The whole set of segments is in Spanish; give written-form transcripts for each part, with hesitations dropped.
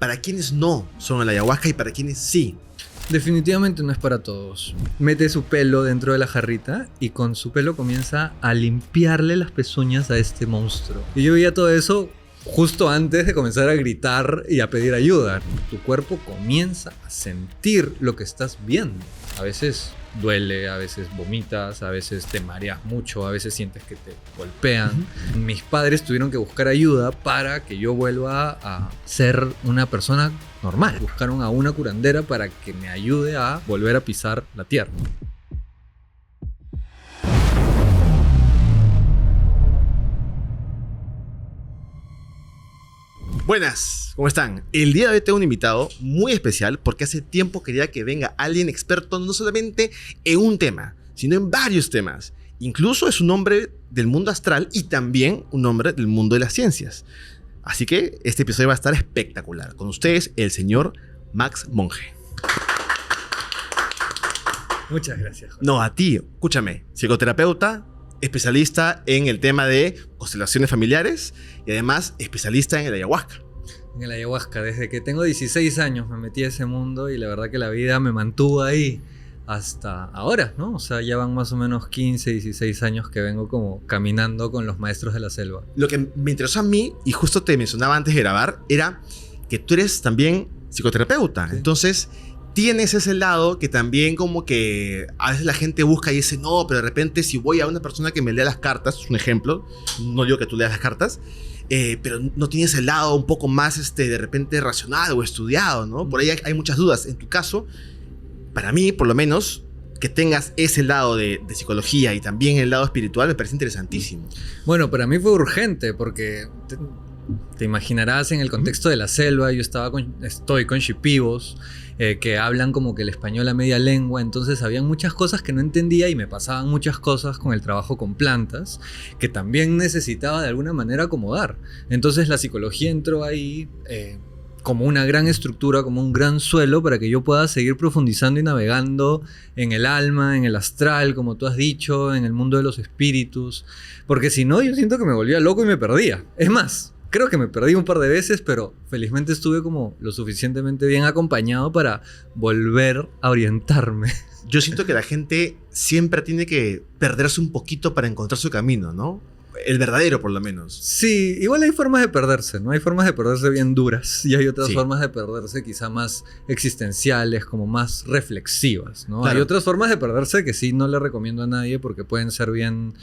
para quienes no son la ayahuasca y para quienes sí. Definitivamente no es para todos. Mete su pelo dentro de la jarrita y con su pelo comienza a limpiarle las pezuñas a este monstruo. Y yo veía todo eso justo antes de comenzar a gritar y a pedir ayuda. Tu cuerpo comienza a sentir lo que estás viendo. A veces duele, a veces vomitas, a veces te mareas mucho, a veces sientes que te golpean. Mis padres tuvieron que buscar ayuda para que yo vuelva a ser una persona normal. Buscaron a una curandera para que me ayude a volver a pisar la tierra. Buenas, ¿cómo están? El día de hoy tengo un invitado muy especial porque hace tiempo quería que venga alguien experto no solamente en un tema, sino en varios temas. Incluso es un hombre del mundo astral y también un hombre del mundo de las ciencias. Así que este episodio va a estar espectacular. Con ustedes, el señor Max Monge. Muchas gracias, Jorge. No, a ti, escúchame, psicoterapeuta, especialista en el tema de constelaciones familiares y además especialista en el ayahuasca. En el ayahuasca, desde que tengo 16 años me metí a ese mundo y la verdad que la vida me mantuvo ahí hasta ahora, ¿no? O sea, ya van más o menos 15, 16 años que vengo como caminando con los maestros de la selva. Lo que me interesó a mí, y justo te mencionaba antes de grabar, era que tú eres también psicoterapeuta. Sí. Entonces, tienes ese lado que también como que a veces la gente busca y dice, no, pero de repente si voy a una persona que me lea las cartas, es un ejemplo, no digo que tú leas las cartas, pero no tienes el lado un poco más de repente racional o estudiado, ¿no? Por ahí hay muchas dudas. En tu caso, para mí, por lo menos, que tengas ese lado de psicología y también el lado espiritual me parece interesantísimo. Bueno, para mí fue urgente porque te imaginarás en el contexto de la selva, yo estoy con shipibos que hablan como que el español a media lengua, entonces habían muchas cosas que no entendía y me pasaban muchas cosas con el trabajo con plantas que también necesitaba de alguna manera acomodar. Entonces la psicología entró ahí como una gran estructura, como un gran suelo para que yo pueda seguir profundizando y navegando en el alma, en el astral, como tú has dicho, en el mundo de los espíritus, porque si no yo siento que me volvía loco y me perdía. Es más, creo que me perdí un par de veces, pero felizmente estuve como lo suficientemente bien acompañado para volver a orientarme. Yo siento que la gente siempre tiene que perderse un poquito para encontrar su camino, ¿no? El verdadero, por lo menos. Sí, igual hay formas de perderse, ¿no? Hay formas de perderse bien duras y hay otras Sí. formas de perderse quizá más existenciales, como más reflexivas, ¿no? Claro. Hay otras formas de perderse que sí no le recomiendo a nadie porque pueden ser bien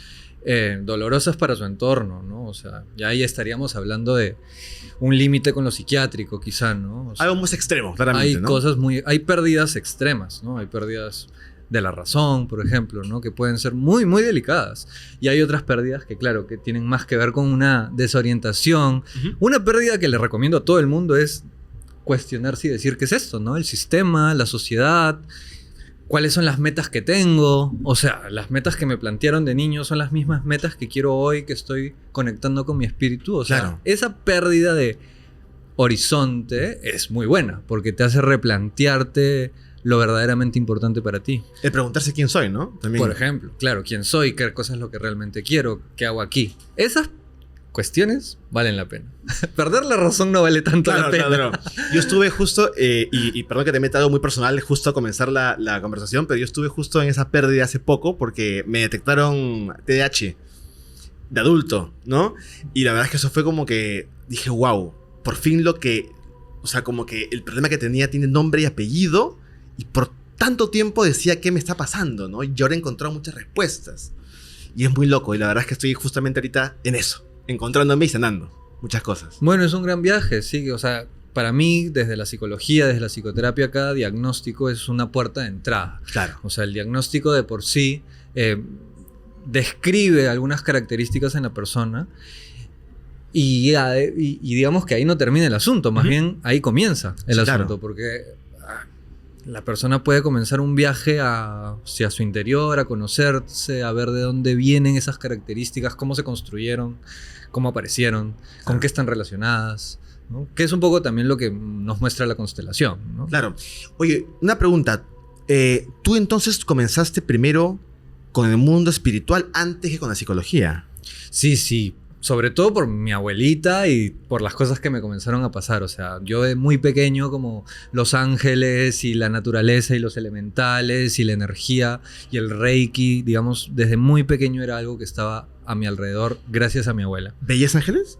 dolorosas para su entorno, ¿no? O sea, ya ahí estaríamos hablando de un límite con lo psiquiátrico, quizá, ¿no? O sea, Algo más extremo, claramente, hay ¿no? hay pérdidas extremas, ¿no? Hay pérdidas de la razón, por ejemplo, ¿no? Que pueden ser muy, muy delicadas. Y hay otras pérdidas que, claro, que tienen más que ver con una desorientación. Una pérdida que le recomiendo a todo el mundo es cuestionarse y decir qué es esto, ¿no? El sistema, la sociedad, cuáles son las metas que tengo. O sea, las metas que me plantearon de niño son las mismas metas que quiero hoy, que estoy conectando con mi espíritu. O sea, Claro. esa pérdida de horizonte es muy buena porque te hace replantearte lo verdaderamente importante para ti. El preguntarse quién soy, ¿no? También. Por ejemplo, claro, quién soy, qué cosa es lo que realmente quiero, qué hago aquí. Esas cuestiones valen la pena. Perder la razón no vale tanto la pena. Claro. Yo estuve justo, y perdón que te meta algo muy personal justo a comenzar la conversación, pero yo estuve justo en esa pérdida hace poco porque me detectaron TDAH de adulto, ¿no? Y la verdad es que eso fue como que dije, wow, por fin o sea, como que el problema que tenía tiene nombre y apellido y por tanto tiempo decía qué me está pasando, ¿no? Y ahora he encontrado muchas respuestas. Y es muy loco y la verdad es que estoy justamente ahorita en eso, encontrándome y sanando muchas cosas. Bueno, es un gran viaje, sí. O sea, para mí, desde la psicología, desde la psicoterapia, cada diagnóstico es una puerta de entrada. Claro. O sea, el diagnóstico de por sí describe algunas características en la persona y digamos que ahí no termina el asunto, más bien ahí comienza el asunto, claro. porque la persona puede comenzar un viaje hacia su interior, a conocerse, a ver de dónde vienen esas características, cómo se construyeron, cómo aparecieron, con qué están relacionadas, ¿no? Que es un poco también lo que nos muestra la constelación, ¿no? Claro. Oye, una pregunta. ¿Tú entonces comenzaste primero con el mundo espiritual antes que con la psicología? Sí. sobre todo por mi abuelita y por las cosas que me comenzaron a pasar. O sea, yo de muy pequeño, como los ángeles y la naturaleza y los elementales y la energía y el reiki, digamos, desde muy pequeño era algo que estaba a mi alrededor gracias a mi abuela. ¿Veías ángeles?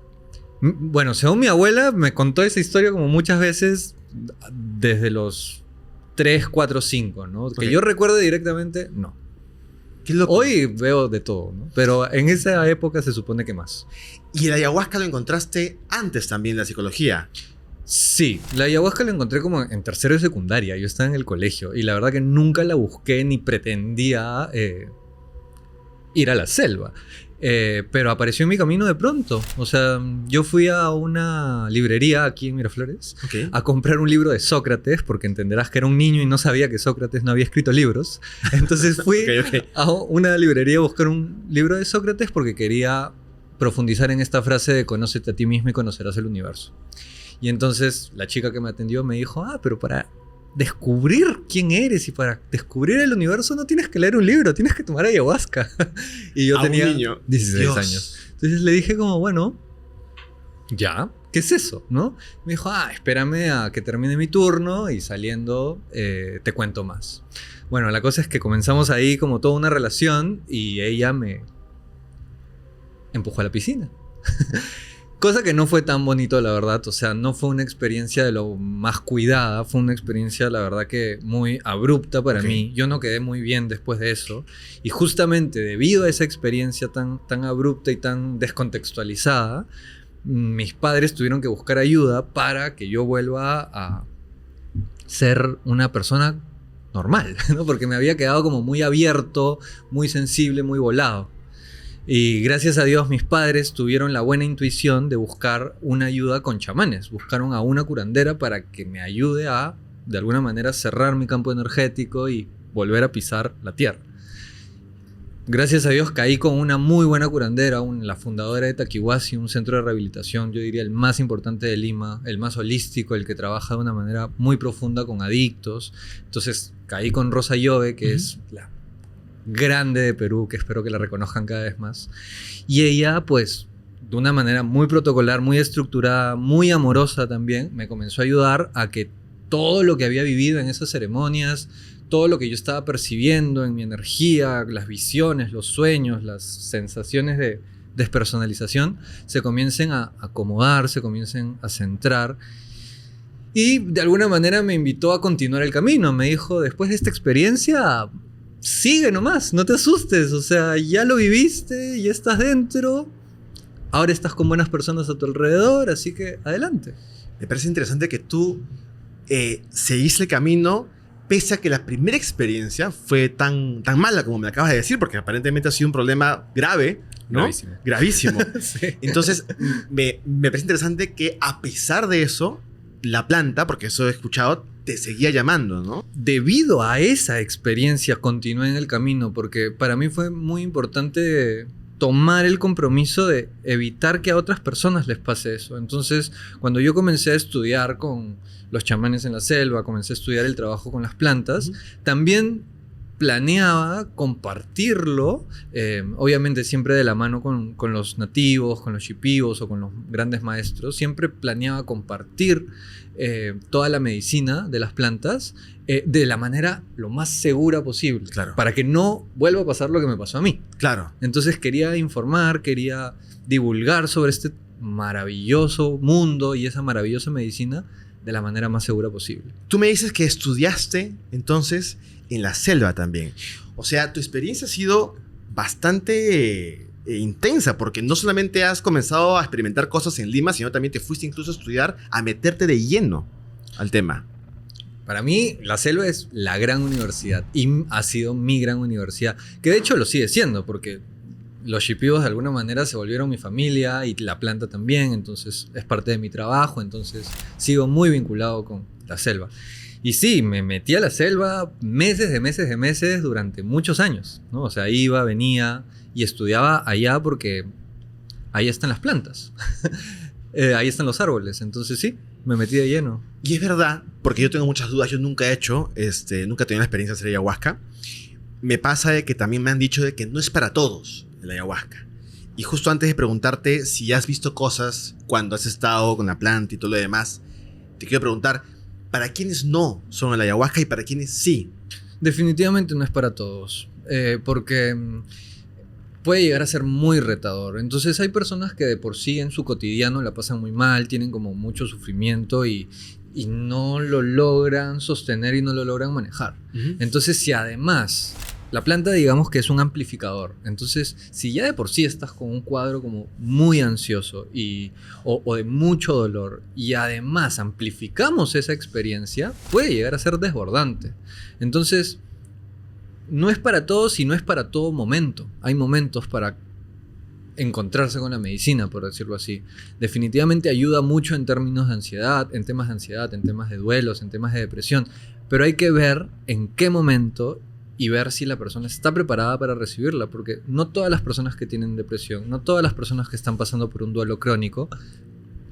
Bueno, según mi abuela, me contó esa historia como muchas veces desde los 3, 4, 5, ¿no? Okay. Que yo recuerde directamente, no. Qué loco. Hoy veo de todo, ¿no? Pero en esa época se supone que más. Y el ayahuasca lo encontraste antes también de la psicología. Sí, la ayahuasca la encontré como en tercero de secundaria. Yo estaba en el colegio y la verdad que nunca la busqué ni pretendía ir a la selva. Pero apareció en mi camino de pronto. O sea, yo fui a una librería aquí en Miraflores Okay. a comprar un libro de Sócrates, porque entenderás que era un niño y no sabía que Sócrates no había escrito libros. Entonces fui Ok. a una librería a buscar un libro de Sócrates porque quería profundizar en esta frase de conócete a ti mismo y conocerás el universo. Y entonces la chica que me atendió me dijo, pero para descubrir quién eres y para descubrir el universo no tienes que leer un libro, tienes que tomar ayahuasca. Y yo A un tenía niño. 16 Dios. años. Entonces le dije como, bueno, ya, ¿qué es eso? ¿No? Me dijo, espérame a que termine mi turno y saliendo te cuento más. Bueno, la cosa es que comenzamos ahí como toda una relación y ella me empujó a la piscina. Cosa que no fue tan bonito, la verdad. O sea, no fue una experiencia de lo más cuidada. Fue una experiencia, la verdad, que muy abrupta para mí. Yo no quedé muy bien después de eso. Y justamente debido a esa experiencia tan abrupta y tan descontextualizada, mis padres tuvieron que buscar ayuda para que yo vuelva a ser una persona normal, ¿no? Porque me había quedado como muy abierto, muy sensible, muy volado. Y gracias a Dios mis padres tuvieron la buena intuición de buscar una ayuda con chamanes. Buscaron a una curandera para que me ayude a, de alguna manera, cerrar mi campo energético y volver a pisar la tierra. Gracias a Dios caí con una muy buena curandera, la fundadora de Taquihuasi, un centro de rehabilitación, yo diría el más importante de Lima, el más holístico, el que trabaja de una manera muy profunda con adictos. Entonces caí con Rosa Llove, que es la grande de Perú, que espero que la reconozcan cada vez más. Y ella, pues, de una manera muy protocolar, muy estructurada, muy amorosa también, me comenzó a ayudar a que todo lo que había vivido en esas ceremonias, todo lo que yo estaba percibiendo en mi energía, las visiones, los sueños, las sensaciones de despersonalización, se comiencen a acomodar, se comiencen a centrar. Y de alguna manera me invitó a continuar el camino. Me dijo, después de esta experiencia, sigue nomás, no te asustes. O sea, ya lo viviste, ya estás dentro. Ahora estás con buenas personas a tu alrededor, así que adelante. Me parece interesante que tú seguiste el camino pese a que la primera experiencia fue tan mala como me acabas de decir, porque aparentemente ha sido un problema grave, ¿no? Gravísimo. Gravísimo. Sí. Entonces, me parece interesante que a pesar de eso, la planta, porque eso he escuchado, te seguía llamando, ¿no? Debido a esa experiencia continué en el camino, porque para mí fue muy importante tomar el compromiso de evitar que a otras personas les pase eso. Entonces, cuando yo comencé a estudiar con los chamanes en la selva, comencé a estudiar el trabajo con las plantas, también planeaba compartirlo, obviamente siempre de la mano con los nativos, con los shipibos o con los grandes maestros. Siempre planeaba compartir toda la medicina de las plantas de la manera lo más segura posible, Claro. para que no vuelva a pasar lo que me pasó a mí. Claro. Entonces quería informar, quería divulgar sobre este maravilloso mundo y esa maravillosa medicina de la manera más segura posible. Tú me dices que estudiaste entonces en la selva también. O sea, tu experiencia ha sido bastante intensa, porque no solamente has comenzado a experimentar cosas en Lima, sino también te fuiste incluso a estudiar, a meterte de lleno al tema. Para mí, la selva es la gran universidad y ha sido mi gran universidad, que de hecho lo sigue siendo, porque los shipibos de alguna manera se volvieron mi familia y la planta también, entonces es parte de mi trabajo, entonces sigo muy vinculado con la selva. Y sí, me metí a la selva meses durante muchos años, ¿no? O sea, iba, venía y estudiaba allá porque ahí están las plantas, ahí están los árboles, entonces sí, me metí de lleno. Y es verdad, porque yo tengo muchas dudas, yo nunca he hecho, nunca he tenido la experiencia de hacer ayahuasca. Me pasa de que también me han dicho de que no es para todos el ayahuasca. Y justo antes de preguntarte si has visto cosas cuando has estado con la planta y todo lo demás, te quiero preguntar, ¿para quiénes no son el ayahuasca y para quiénes sí? Definitivamente no es para todos, porque puede llegar a ser muy retador. Entonces hay personas que de por sí en su cotidiano la pasan muy mal, tienen como mucho sufrimiento y no lo logran sostener y no lo logran manejar. Entonces, si además la planta, digamos que es un amplificador, entonces si ya de por sí estás con un cuadro como muy ansioso o de mucho dolor y además amplificamos esa experiencia, puede llegar a ser desbordante. Entonces, no es para todos y no es para todo momento. Hay momentos para encontrarse con la medicina, por decirlo así. Definitivamente ayuda mucho en términos de ansiedad, en temas de ansiedad, en temas de duelos, en temas de depresión, pero hay que ver en qué momento y ver si la persona está preparada para recibirla, porque no todas las personas que tienen depresión, no todas las personas que están pasando por un duelo crónico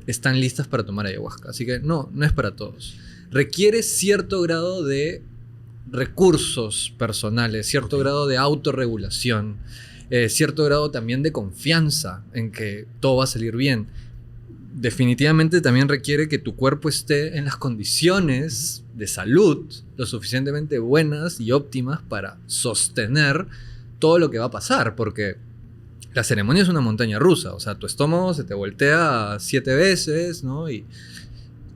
están listas para tomar ayahuasca. Así que no es para todos. Requiere cierto grado de recursos personales, cierto grado de autorregulación, cierto grado también de confianza en que todo va a salir bien. Definitivamente también requiere que tu cuerpo esté en las condiciones de salud lo suficientemente buenas y óptimas para sostener todo lo que va a pasar, porque la ceremonia es una montaña rusa. O sea, tu estómago se te voltea 7 veces, ¿no? Y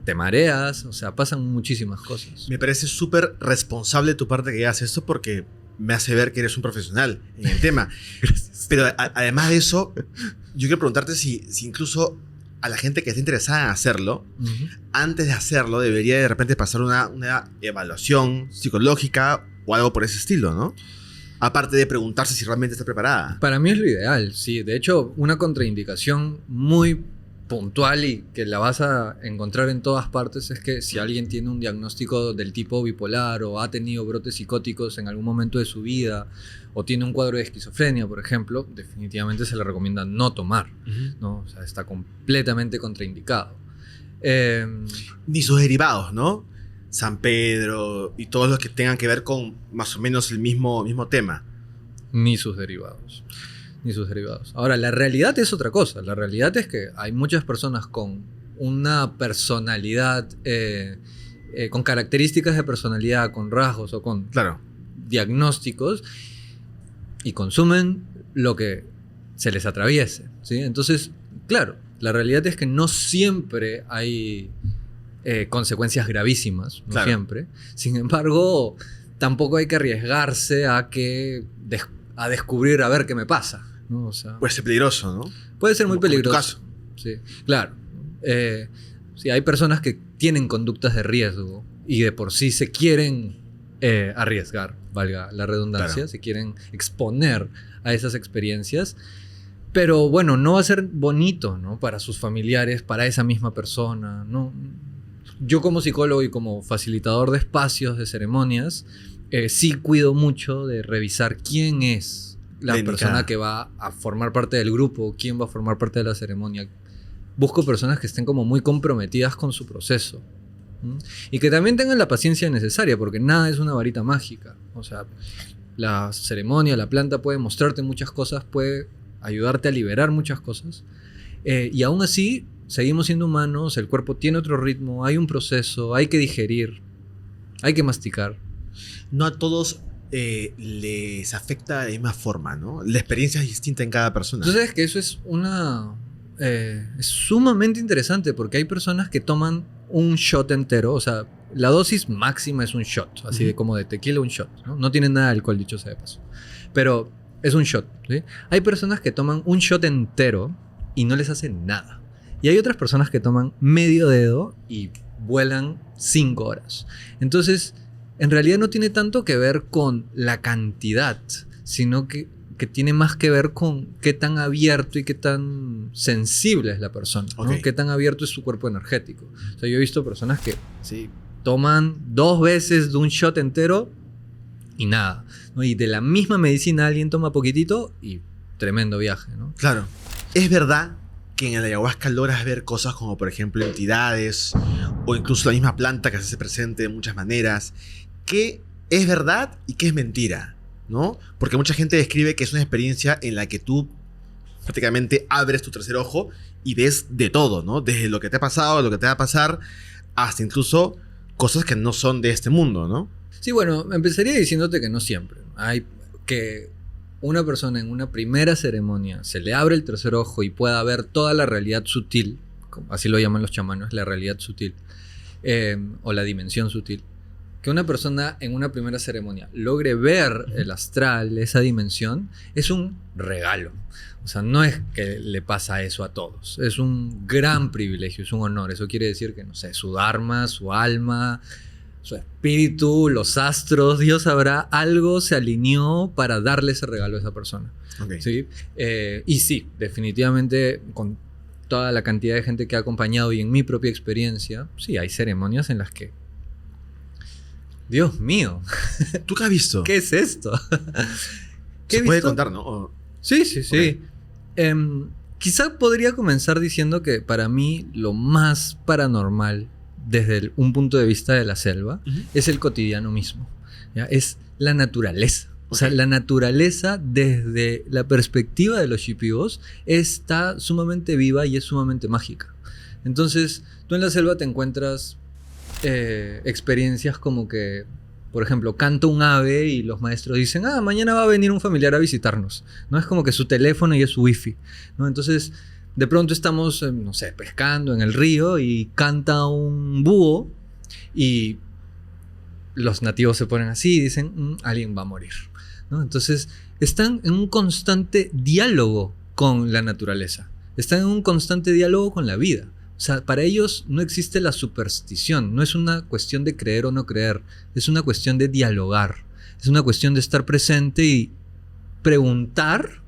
te mareas, o sea, pasan muchísimas cosas. Me parece súper responsable de tu parte que hagas esto porque me hace ver que eres un profesional en el tema. Pero además de eso, yo quiero preguntarte si incluso a la gente que esté interesada en hacerlo, antes de hacerlo debería de repente pasar una evaluación psicológica o algo por ese estilo, ¿no? Aparte de preguntarse si realmente está preparada. Para mí es lo ideal, sí. De hecho, una contraindicación muy puntual y que la vas a encontrar en todas partes es que si alguien tiene un diagnóstico del tipo bipolar o ha tenido brotes psicóticos en algún momento de su vida o tiene un cuadro de esquizofrenia, por ejemplo, definitivamente se le recomienda no tomar, ¿no? O sea, está completamente contraindicado. Ni sus derivados, ¿no? San Pedro y todos los que tengan que ver con más o menos el mismo tema. Ni sus derivados. Ni sus derivados. Ahora, la realidad es otra cosa. La realidad es que hay muchas personas con una personalidad, con características de personalidad, con rasgos o con diagnósticos y consumen lo que se les atraviese, ¿sí? Entonces, claro, la realidad es que no siempre hay consecuencias gravísimas, no siempre. Sin embargo, tampoco hay que arriesgarse a descubrir a ver qué me pasa, ¿no? O sea, puede ser peligroso, ¿no? Puede ser muy peligroso. En tu caso. Sí, claro. Sí, hay personas que tienen conductas de riesgo y de por sí se quieren arriesgar, valga la redundancia, se quieren exponer a esas experiencias. Pero bueno, no va a ser bonito, ¿no? Para sus familiares, para esa misma persona, ¿no? Yo como psicólogo y como facilitador de espacios, de ceremonias, sí cuido mucho de revisar quién es la persona que va a formar parte del grupo, quién va a formar parte de la ceremonia. Busco personas que estén como muy comprometidas con su proceso, ¿m? Y que también tengan la paciencia necesaria, porque nada es una varita mágica. O sea, la ceremonia, la planta puede mostrarte muchas cosas, puede ayudarte a liberar muchas cosas, y aún así seguimos siendo humanos, el cuerpo tiene otro ritmo, hay un proceso, hay que digerir, hay que masticar. No a todos les afecta de la misma forma, ¿no? La experiencia es distinta en cada persona. Entonces, que eso es es sumamente interesante, porque hay personas que toman un shot entero, o sea, la dosis máxima es un shot, así de como de tequila, un shot, ¿no? No tiene nada de alcohol, dicho sea de paso, pero es un shot, ¿sí? Hay personas que toman un shot entero y no les hace nada. Y hay otras personas que toman medio dedo y vuelan 5 horas. Entonces, en realidad no tiene tanto que ver con la cantidad, sino que tiene más que ver con qué tan abierto y qué tan sensible es la persona, ¿no? Qué tan abierto es su cuerpo energético. O sea, yo he visto personas que toman 2 veces de un shot entero y nada, ¿no? Y de la misma medicina alguien toma poquitito y tremendo viaje, ¿no? Claro. Es verdad que en el ayahuasca logras ver cosas como, por ejemplo, entidades o incluso la misma planta que se hace presente de muchas maneras. ¿Qué es verdad y qué es mentira? ¿No? Porque mucha gente describe que es una experiencia en la que tú prácticamente abres tu tercer ojo y ves de todo, ¿no? Desde lo que te ha pasado, lo que te va a pasar, hasta incluso cosas que no son de este mundo, ¿no? Sí, bueno, empezaría diciéndote que no siempre. Hay que una persona en una primera ceremonia se le abre el tercer ojo y pueda ver toda la realidad sutil, así lo llaman los chamanes, la realidad sutil, o la dimensión sutil. Que una persona en una primera ceremonia logre ver el astral, esa dimensión, es un regalo. O sea, no es que le pasa eso a todos. Es un gran privilegio, es un honor. Eso quiere decir que, no sé, su dharma, su alma, su espíritu, los astros, Dios sabrá, algo se alineó para darle ese regalo a esa persona. Okay. ¿Sí? Y sí, definitivamente, con toda la cantidad de gente que ha acompañado y en mi propia experiencia, sí, hay ceremonias en las que Dios mío. ¿Tú qué has visto? ¿Qué es esto? ¿Qué puede contar, no? Sí, sí, sí. Okay. Quizá podría comenzar diciendo que para mí lo más paranormal desde un punto de vista de la selva es el cotidiano mismo. ¿Ya? Es la naturaleza. O sea, la naturaleza desde la perspectiva de los shipibos está sumamente viva y es sumamente mágica. Entonces, tú en la selva te encuentras experiencias como que, por ejemplo, canta un ave y los maestros dicen, mañana va a venir un familiar a visitarnos. No es como que su teléfono y es su wifi, ¿no? Entonces, de pronto estamos, no sé, pescando en el río y canta un búho y los nativos se ponen así y dicen, alguien va a morir, ¿no? Entonces, están en un constante diálogo con la naturaleza. Están en un constante diálogo con la vida. O sea, para ellos no existe la superstición, no es una cuestión de creer o no creer, es una cuestión de dialogar, es una cuestión de estar presente y preguntar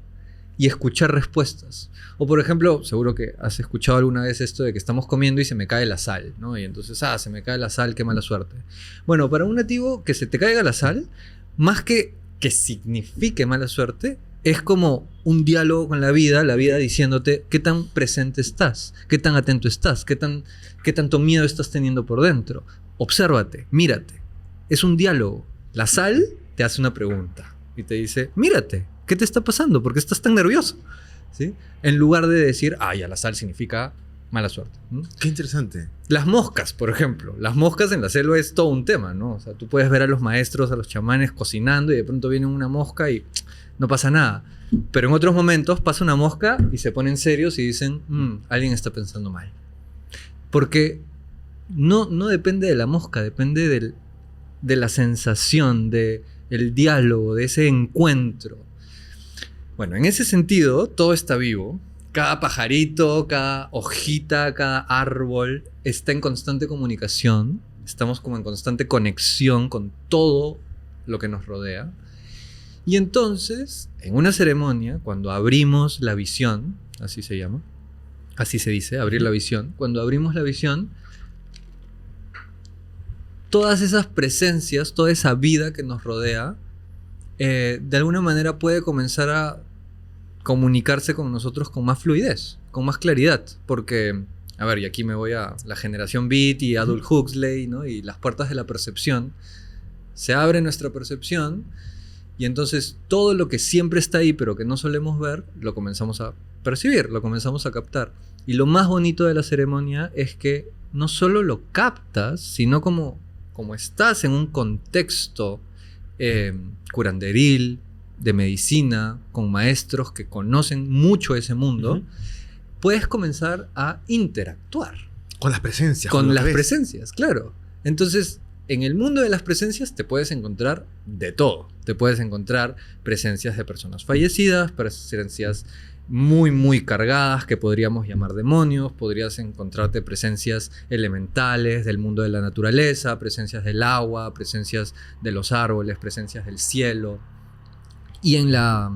y escuchar respuestas. O por ejemplo, seguro que has escuchado alguna vez esto de que estamos comiendo y se me cae la sal, ¿no? Y entonces, se me cae la sal, qué mala suerte. Bueno, para un nativo que se te caiga la sal, más que signifique mala suerte, es como un diálogo con la vida diciéndote qué tan presente estás, qué tan atento estás, qué tanto miedo estás teniendo por dentro. Obsérvate, mírate. Es un diálogo. La sal te hace una pregunta y te dice, mírate, ¿qué te está pasando? ¿Por qué estás tan nervioso? ¿Sí? En lugar de decir, ya la sal significa mala suerte. Qué interesante. Las moscas, por ejemplo. Las moscas en la selva es todo un tema, ¿no? O sea, tú puedes ver a los maestros, a los chamanes cocinando y de pronto viene una mosca y no pasa nada. Pero en otros momentos pasa una mosca y se ponen serios y dicen, alguien está pensando mal. Porque no depende de la mosca, depende de la sensación, del diálogo, de ese encuentro. Bueno, en ese sentido, todo está vivo. Cada pajarito, cada hojita, cada árbol está en constante comunicación. Estamos como en constante conexión con todo lo que nos rodea. Y entonces, en una ceremonia, cuando abrimos la visión, así se llama, así se dice, abrir la visión, cuando abrimos la visión, todas esas presencias, toda esa vida que nos rodea, de alguna manera puede comenzar a comunicarse con nosotros con más fluidez, con más claridad, porque, a ver, y aquí me voy a la generación Beat y Aldous Huxley, ¿no? Y las puertas de la percepción, se abre nuestra percepción y entonces todo lo que siempre está ahí pero que no solemos ver, lo comenzamos a percibir, lo comenzamos a captar. Y lo más bonito de la ceremonia es que no solo lo captas, sino como estás en un contexto curanderil, de medicina, con maestros que conocen mucho ese mundo, puedes comenzar a interactuar. Con las presencias. Con las presencias, claro. Entonces, en el mundo de las presencias te puedes encontrar de todo. Te puedes encontrar presencias de personas fallecidas, presencias muy, muy cargadas que podríamos llamar demonios. Podrías encontrarte presencias elementales del mundo de la naturaleza, presencias del agua, presencias de los árboles, presencias del cielo. Y en la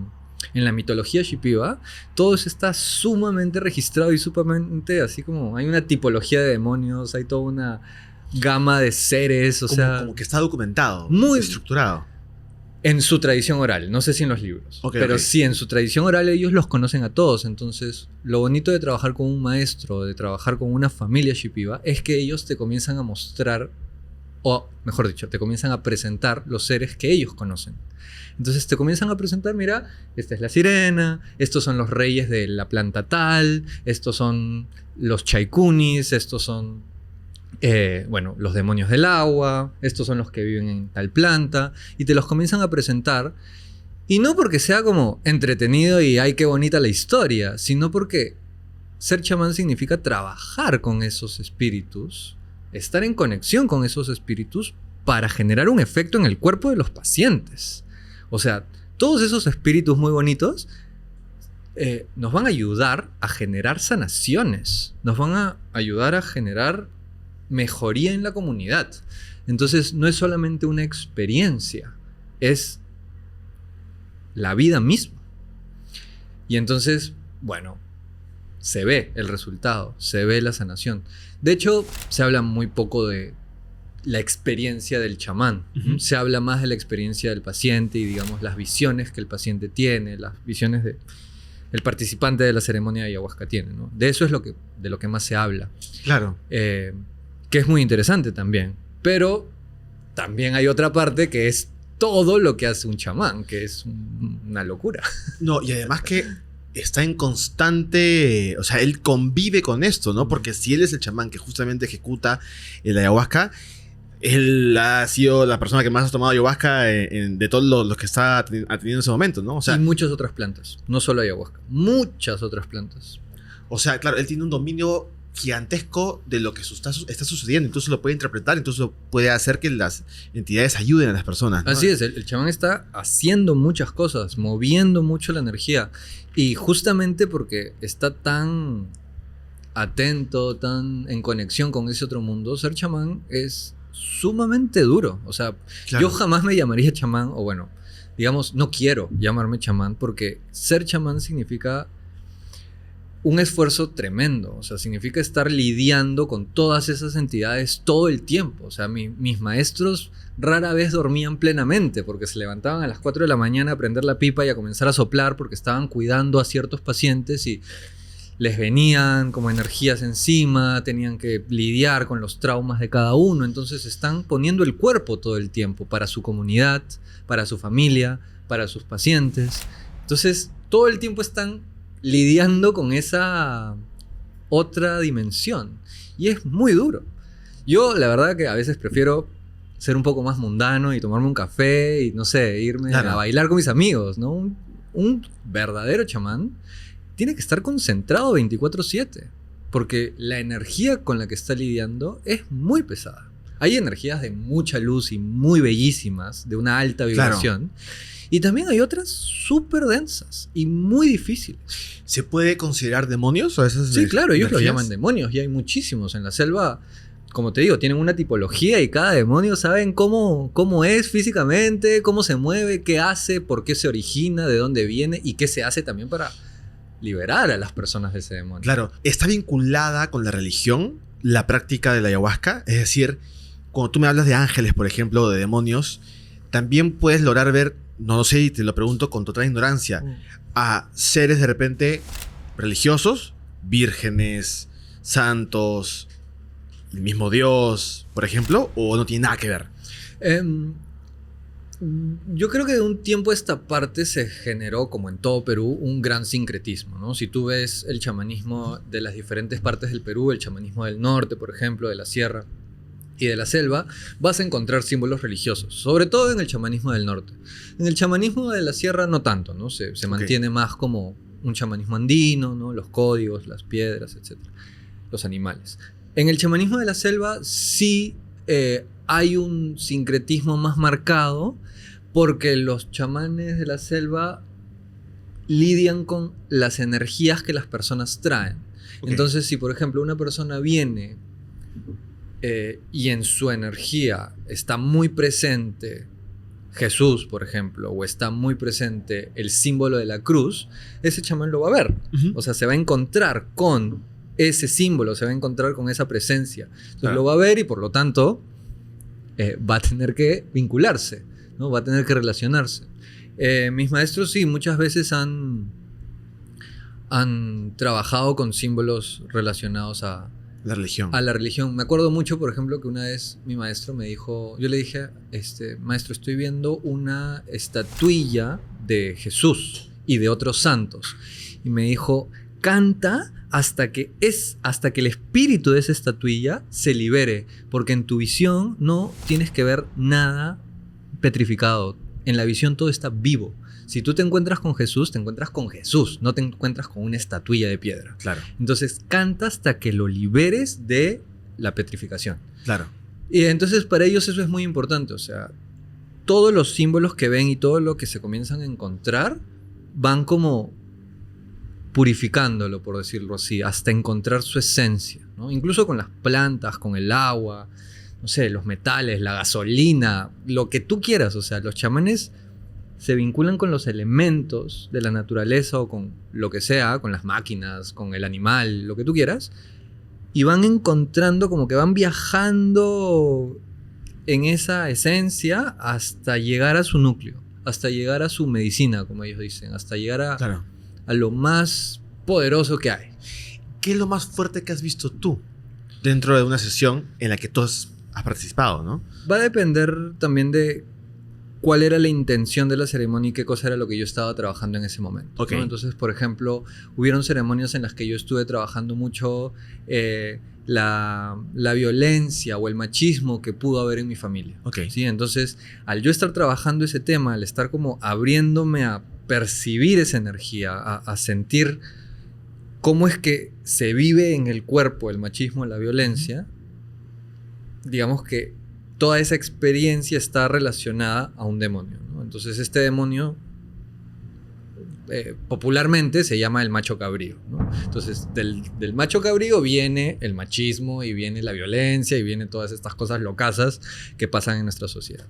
mitología shipiba, todo eso está sumamente registrado y sumamente así como hay una tipología de demonios, hay toda una gama de seres, como que está documentado, muy estructurado. En su tradición oral, no sé si en los libros, pero sí, en su tradición oral ellos los conocen a todos. Entonces, lo bonito de trabajar con un maestro, de trabajar con una familia shipiba, es que ellos te comienzan a mostrar o mejor dicho, te comienzan a presentar los seres que ellos conocen. Entonces te comienzan a presentar, mira, esta es la sirena, estos son los reyes de la planta tal, estos son los chaikunis, estos son, los demonios del agua, estos son los que viven en tal planta, y te los comienzan a presentar, y no porque sea como entretenido y ay, qué bonita la historia, sino porque ser chamán significa trabajar con esos espíritus, estar en conexión con esos espíritus para generar un efecto en el cuerpo de los pacientes. O sea, todos esos espíritus muy bonitos nos van a ayudar a generar sanaciones, nos van a ayudar a generar mejoría en la comunidad. Entonces, no es solamente una experiencia, es la vida misma. Y entonces, bueno, se ve el resultado, se ve la sanación. De hecho, se habla muy poco de la experiencia del chamán. Uh-huh. Se habla más de la experiencia del paciente y, digamos, las visiones que el paciente tiene, las visiones de el participante de la ceremonia de ayahuasca tiene, ¿no? De eso es de lo que más se habla. Claro. Que es muy interesante también. Pero también hay otra parte que es todo lo que hace un chamán, que es una locura. No, y además que está en constante, o sea, él convive con esto, ¿no? Porque si él es el chamán que justamente ejecuta el ayahuasca, él ha sido la persona que más ha tomado ayahuasca de todos los que está atendiendo en ese momento, ¿no? O sea, y muchas otras plantas, no solo ayahuasca, muchas otras plantas. O sea, claro, él tiene un dominio gigantesco de lo que está sucediendo, entonces lo puede interpretar, entonces lo puede hacer que las entidades ayuden a las personas, ¿no? Así es, el chamán está haciendo muchas cosas, moviendo mucho la energía, y justamente porque está tan atento, tan en conexión con ese otro mundo, ser chamán es sumamente duro. O sea, Claro. yo jamás me llamaría chamán, o bueno, digamos, no quiero llamarme chamán, porque ser chamán significa un esfuerzo tremendo. O sea, significa estar lidiando con todas esas entidades todo el tiempo. O sea, mis maestros rara vez dormían plenamente porque se levantaban a las 4 de la mañana a prender la pipa y a comenzar a soplar porque estaban cuidando a ciertos pacientes y les venían como energías encima, tenían que lidiar con los traumas de cada uno. Entonces están poniendo el cuerpo todo el tiempo para su comunidad, para su familia, para sus pacientes. Entonces todo el tiempo están lidiando con esa otra dimensión. Y es muy duro. Yo la verdad que a veces prefiero ser un poco más mundano y tomarme un café y no sé, irme a bailar con mis amigos, ¿no? Un verdadero chamán tiene que estar concentrado 24/7 porque la energía con la que está lidiando es muy pesada. Hay energías de mucha luz y muy bellísimas, de una alta vibración. Claro. Y también hay otras súper densas y muy difíciles. ¿Se puede considerar demonios o esas? Sí, claro, ellos energías lo llaman demonios y hay muchísimos. En la selva, como te digo, tienen una tipología y cada demonio saben cómo es físicamente, cómo se mueve, qué hace, por qué se origina, de dónde viene y qué se hace también para liberar a las personas de ese demonio. Claro, está vinculada con la religión, la práctica de la ayahuasca. Es decir, cuando tú me hablas de ángeles, por ejemplo, o de demonios, también puedes lograr ver, no lo sé, y te lo pregunto con total ignorancia, a seres de repente religiosos, vírgenes, santos, el mismo Dios, por ejemplo, o no tiene nada que ver. Yo creo que de un tiempo a esta parte se generó, como en todo Perú, un gran sincretismo, ¿no? Si tú ves el chamanismo de las diferentes partes del Perú, el chamanismo del norte, por ejemplo, de la sierra y de la selva, vas a encontrar símbolos religiosos, sobre todo en el chamanismo del norte. En el chamanismo de la sierra no tanto, ¿no? Se mantiene más como un chamanismo andino, ¿no? Los códigos, las piedras, etc. Los animales. En el chamanismo de la selva sí hay un sincretismo más marcado porque los chamanes de la selva lidian con las energías que las personas traen. Entonces, si por ejemplo una persona viene y en su energía está muy presente Jesús, por ejemplo, o está muy presente el símbolo de la cruz, ese chamán lo va a ver. O sea, se va a encontrar con ese símbolo, se va a encontrar con esa presencia. Entonces lo va a ver y por lo tanto va a tener que vincularse, ¿no? Va a tener que relacionarse. Mis maestros sí, muchas veces han trabajado con símbolos relacionados a La religión. a la religión. Me acuerdo mucho, por ejemplo, que una vez mi maestro me dijo, yo le dije, maestro, estoy viendo una estatuilla de Jesús y de otros santos. Y me dijo, canta hasta que el espíritu de esa estatuilla se libere, porque en tu visión no tienes que ver nada petrificado. En la visión todo está vivo. Si tú te encuentras con Jesús, te encuentras con Jesús, no te encuentras con una estatuilla de piedra. Claro, Entonces canta hasta que lo liberes de la petrificación. claro. Y entonces para ellos eso es muy importante. O sea, todos los símbolos que ven y todo lo que se comienzan a encontrar van como purificándolo, por decirlo así, hasta encontrar su esencia, ¿no? Incluso con las plantas, con el agua, no sé, los metales, la gasolina, lo que tú quieras. O sea, los chamanes se vinculan con los elementos de la naturaleza o con lo que sea, con las máquinas, con el animal, lo que tú quieras, y van encontrando, como que van viajando en esa esencia hasta llegar a su núcleo, hasta llegar a su medicina, como ellos dicen, hasta llegar a, Claro. a lo más poderoso que hay. ¿Qué es lo más fuerte que has visto tú dentro de una sesión en la que tú has participado, ¿no? Va a depender también de cuál era la intención de la ceremonia y qué cosa era lo que yo estaba trabajando en ese momento, Ok. ¿no? Entonces, por ejemplo, hubieron ceremonias en las que yo estuve trabajando mucho la violencia o el machismo que pudo haber en mi familia. Ok. ¿Sí? Entonces, al yo estar trabajando ese tema, al estar como abriéndome a percibir esa energía, a sentir cómo es que se vive en el cuerpo el machismo, la violencia, digamos que toda esa experiencia está relacionada a un demonio, ¿no? Entonces este demonio popularmente se llama el macho cabrío, ¿no? Entonces del macho cabrío viene el machismo y viene la violencia y vienen todas estas cosas locasas que pasan en nuestra sociedad,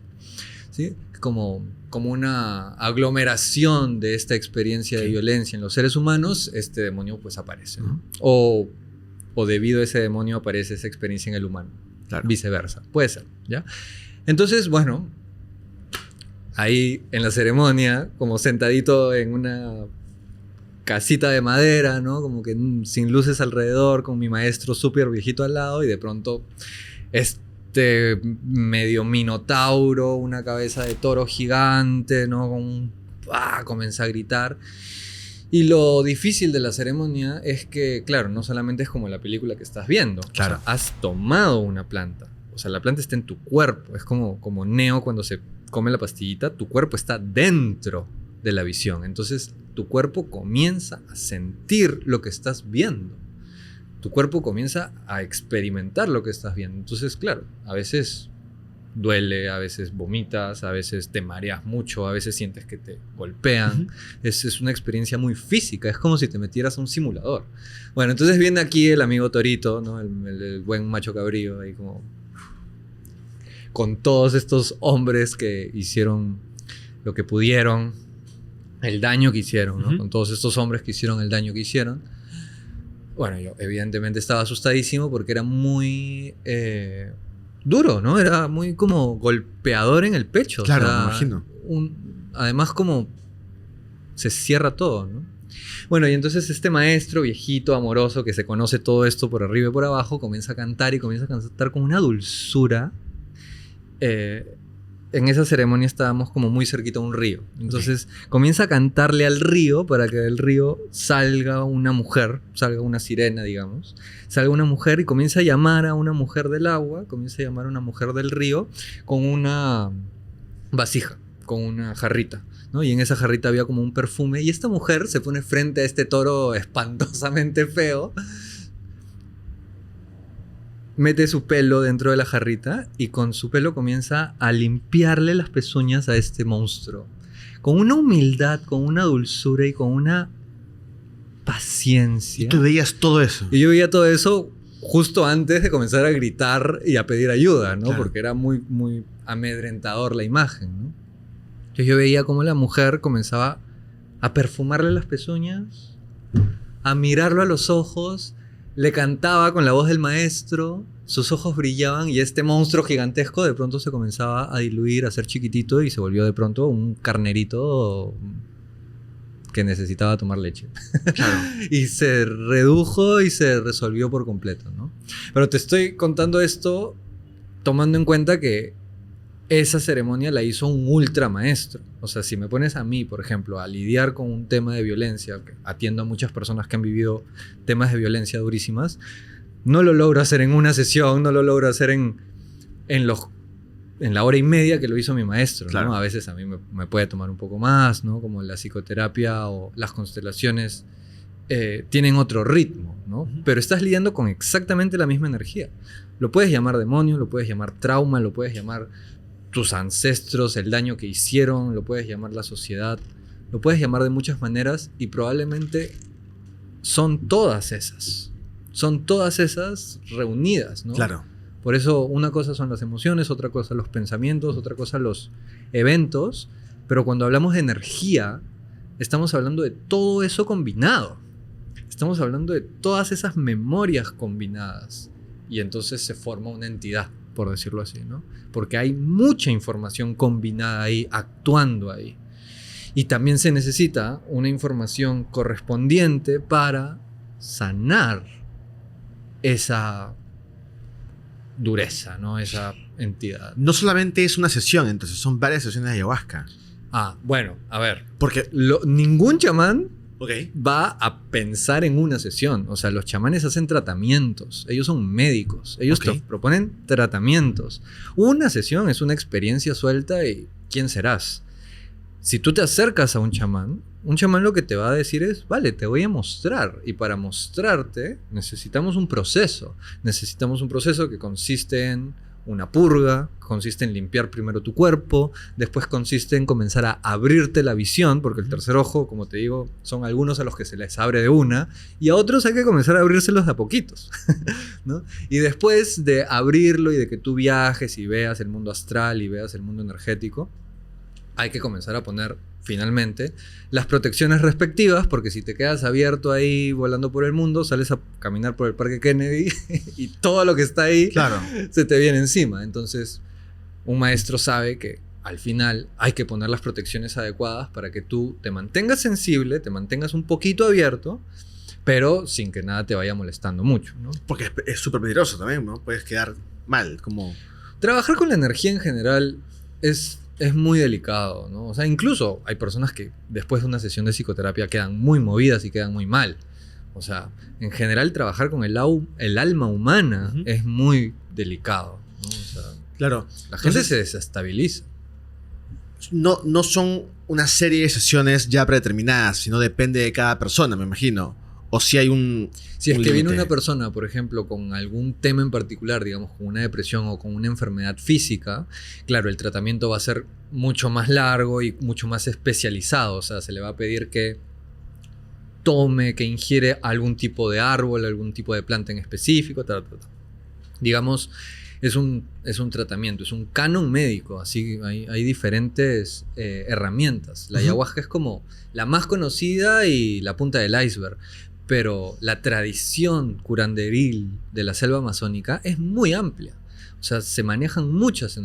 ¿sí? Como una aglomeración de esta experiencia de violencia en los seres humanos, este demonio pues aparece, ¿no? O debido a ese demonio aparece esa experiencia en el humano. Claro. Viceversa, puede ser, ¿ya? Entonces, bueno, ahí en la ceremonia, como sentadito en una casita de madera, ¿no? Como que sin luces alrededor, con mi maestro súper viejito al lado, y de pronto medio minotauro, una cabeza de toro gigante, ¿no? Comienza a gritar. Y lo difícil de la ceremonia es que, claro, no solamente es como la película que estás viendo. Claro. O sea, has tomado una planta. O sea, la planta está en tu cuerpo. Es como Neo cuando se come la pastillita. Tu cuerpo está dentro de la visión. Entonces, tu cuerpo comienza a sentir lo que estás viendo. Tu cuerpo comienza a experimentar lo que estás viendo. Entonces, claro, a veces duele, a veces vomitas, a veces te mareas mucho, a veces sientes que te golpean. Es una experiencia muy física, es como si te metieras a un simulador. Bueno, entonces viene aquí el amigo Torito, ¿no? el buen macho cabrío, ahí como con todos estos hombres que hicieron lo que pudieron, el daño que hicieron, ¿no? Con todos estos hombres que hicieron el daño que hicieron. Bueno, yo evidentemente estaba asustadísimo porque era muy duro, ¿no? Era muy como golpeador en el pecho. Claro, o sea, me imagino. Además como se cierra todo, ¿no? Bueno, y entonces este maestro viejito, amoroso, que se conoce todo esto por arriba y por abajo, comienza a cantar y comienza a cantar con una dulzura. En esa ceremonia estábamos como muy cerquita a un río. Entonces comienza a cantarle al río para que del río salga una mujer, salga una sirena, digamos. Salga una mujer y comienza a llamar a una mujer del agua, comienza a llamar a una mujer del río con una vasija, con una jarrita, ¿no? Y en esa jarrita había como un perfume. Y esta mujer se pone frente a este toro espantosamente feo, mete su pelo dentro de la jarrita y con su pelo comienza a limpiarle las pezuñas a este monstruo. Con una humildad, con una dulzura y con una paciencia. Y tú veías todo eso. Y yo veía todo eso justo antes de comenzar a gritar y a pedir ayuda, ¿no? Claro. Porque era muy, muy amedrentador la imagen, ¿no? Entonces yo veía cómo la mujer comenzaba a perfumarle las pezuñas, a mirarlo a los ojos, le cantaba con la voz del maestro, sus ojos brillaban y este monstruo gigantesco de pronto se comenzaba a diluir, a ser chiquitito y se volvió de pronto un carnerito que necesitaba tomar leche. Claro. Y se redujo y se resolvió por completo, ¿no? Pero te estoy contando esto tomando en cuenta que esa ceremonia la hizo un ultra maestro. O sea, si me pones a mí, por ejemplo, a lidiar con un tema de violencia, que atiendo a muchas personas que han vivido temas de violencia durísimas, no lo logro hacer en una sesión, no lo logro hacer en la hora y media que lo hizo mi maestro, ¿no? Claro. A veces a mí me puede tomar un poco más, ¿no? Como la psicoterapia o las constelaciones tienen otro ritmo, ¿no? Pero estás lidiando con exactamente la misma energía. Lo puedes llamar demonio, lo puedes llamar trauma, lo puedes llamar tus ancestros, el daño que hicieron, lo puedes llamar la sociedad, lo puedes llamar de muchas maneras y probablemente son todas esas reunidas, ¿no? Claro. Por eso una cosa son las emociones, otra cosa los pensamientos, otra cosa los eventos, pero cuando hablamos de energía, estamos hablando de todo eso combinado. Estamos hablando de todas esas memorias combinadas y entonces se forma una entidad, por decirlo así, ¿no? Porque hay mucha información combinada ahí, actuando ahí. Y también se necesita una información correspondiente para sanar esa dureza, ¿no? Esa entidad. No solamente es una sesión, entonces son varias sesiones de ayahuasca. Bueno, a ver. Porque, Ningún chamán ok, va a pensar en una sesión. O sea, los chamanes hacen tratamientos. Ellos son médicos. Ellos Ok. te proponen tratamientos. Una sesión es una experiencia suelta y ¿quién serás? Si tú te acercas a un chamán lo que te va a decir es, vale, te voy a mostrar. Y para mostrarte necesitamos un proceso. Necesitamos un proceso que consiste en una purga, consiste en limpiar primero tu cuerpo, después consiste en comenzar a abrirte la visión, porque el tercer ojo, como te digo, son algunos a los que se les abre de una, y a otros hay que comenzar a abrírselos de a poquitos, ¿no? Y después de abrirlo y de que tú viajes y veas el mundo astral y veas el mundo energético, hay que comenzar a poner finalmente las protecciones respectivas, porque si te quedas abierto ahí volando por el mundo, sales a caminar por el Parque Kennedy y todo lo que está ahí claro. se te viene encima. Entonces, un maestro sabe que al final hay que poner las protecciones adecuadas para que tú te mantengas sensible, te mantengas un poquito abierto, pero sin que nada te vaya molestando mucho, ¿no? Porque es súper peligroso también, ¿no? Puedes quedar mal, como... Trabajar con la energía en general es muy delicado, ¿no? O sea, incluso hay personas que después de una sesión de psicoterapia quedan muy movidas y quedan muy mal. O sea, en general trabajar con el alma humana es muy delicado, ¿no? O sea, Claro. la gente Entonces, se desestabiliza. no son una serie de sesiones ya predeterminadas, sino depende de cada persona, me imagino. O si hay un... Si es un que viene límite. una persona, por ejemplo, con algún tema en particular, digamos, con una depresión o con una enfermedad física, claro, el tratamiento va a ser mucho más largo y mucho más especializado. O sea, se le va a pedir que tome, que ingiere algún tipo de árbol, algún tipo de planta en específico, tal. Digamos, es un tratamiento, es un canon médico, así hay diferentes herramientas. La ayahuasca es como la más conocida y la punta del iceberg, pero la tradición curanderil de la selva amazónica es muy amplia. O sea, se manejan muchas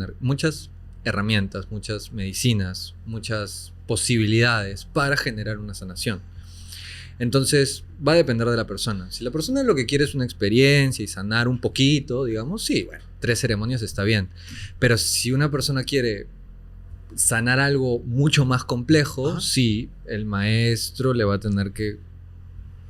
herramientas, muchas medicinas, muchas posibilidades para generar una sanación. Entonces, va a depender de la persona. Si la persona lo que quiere es una experiencia y sanar un poquito, digamos, sí, bueno, 3 ceremonias está bien. Pero si una persona quiere sanar algo mucho más complejo, sí, el maestro le va a tener que...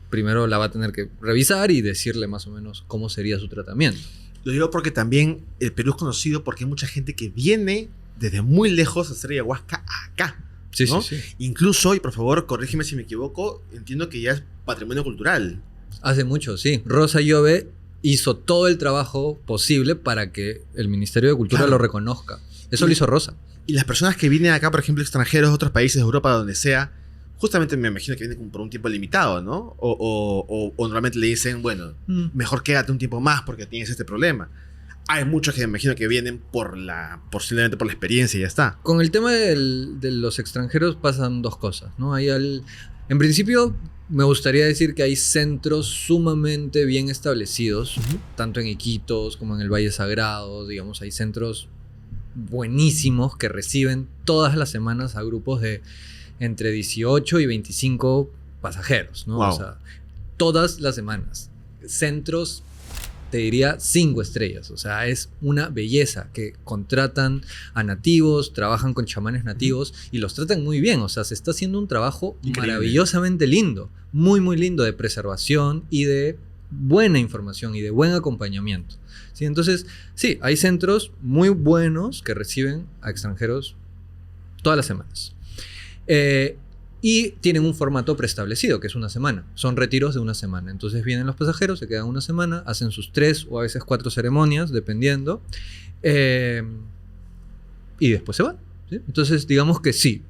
Primero la va a tener que revisar y decirle más o menos cómo sería su tratamiento. Lo digo porque también el Perú es conocido porque hay mucha gente que viene desde muy lejos a hacer ayahuasca acá. Sí, ¿no? sí, sí. Incluso, y por favor, corrígeme si me equivoco, entiendo que ya es patrimonio cultural. Hace mucho, sí. Rosa Llove hizo todo el trabajo posible para que el Ministerio de Cultura lo reconozca. Eso lo hizo Rosa. Y las personas que vienen acá, por ejemplo, extranjeros de otros países de Europa, donde sea, justamente me imagino que vienen como por un tiempo limitado, ¿no? O normalmente le dicen, bueno, mejor quédate un tiempo más porque tienes este problema. Hay muchos que me imagino que vienen posiblemente por la experiencia y ya está. Con el tema de los extranjeros pasan 2 cosas, ¿no? En principio, me gustaría decir que hay centros sumamente bien establecidos, tanto en Iquitos como en el Valle Sagrado, digamos, hay centros buenísimos que reciben todas las semanas a grupos de entre 18 y 25 pasajeros, ¿no? Wow. O sea, todas las semanas. Centros, te diría 5 estrellas. O sea, es una belleza que contratan a nativos, trabajan con chamanes nativos y los tratan muy bien. O sea, se está haciendo un trabajo Increíble. maravillosamente lindo, muy, muy lindo de preservación y de buena información y de buen acompañamiento. ¿Sí? Entonces, sí, hay centros muy buenos que reciben a extranjeros todas las semanas. Y tienen un formato preestablecido, que es una semana. Son retiros de una semana. Entonces vienen los pasajeros, se quedan una semana, hacen sus 3 o a veces 4 ceremonias, dependiendo. Y después se van. ¿Sí? Entonces, digamos que sí,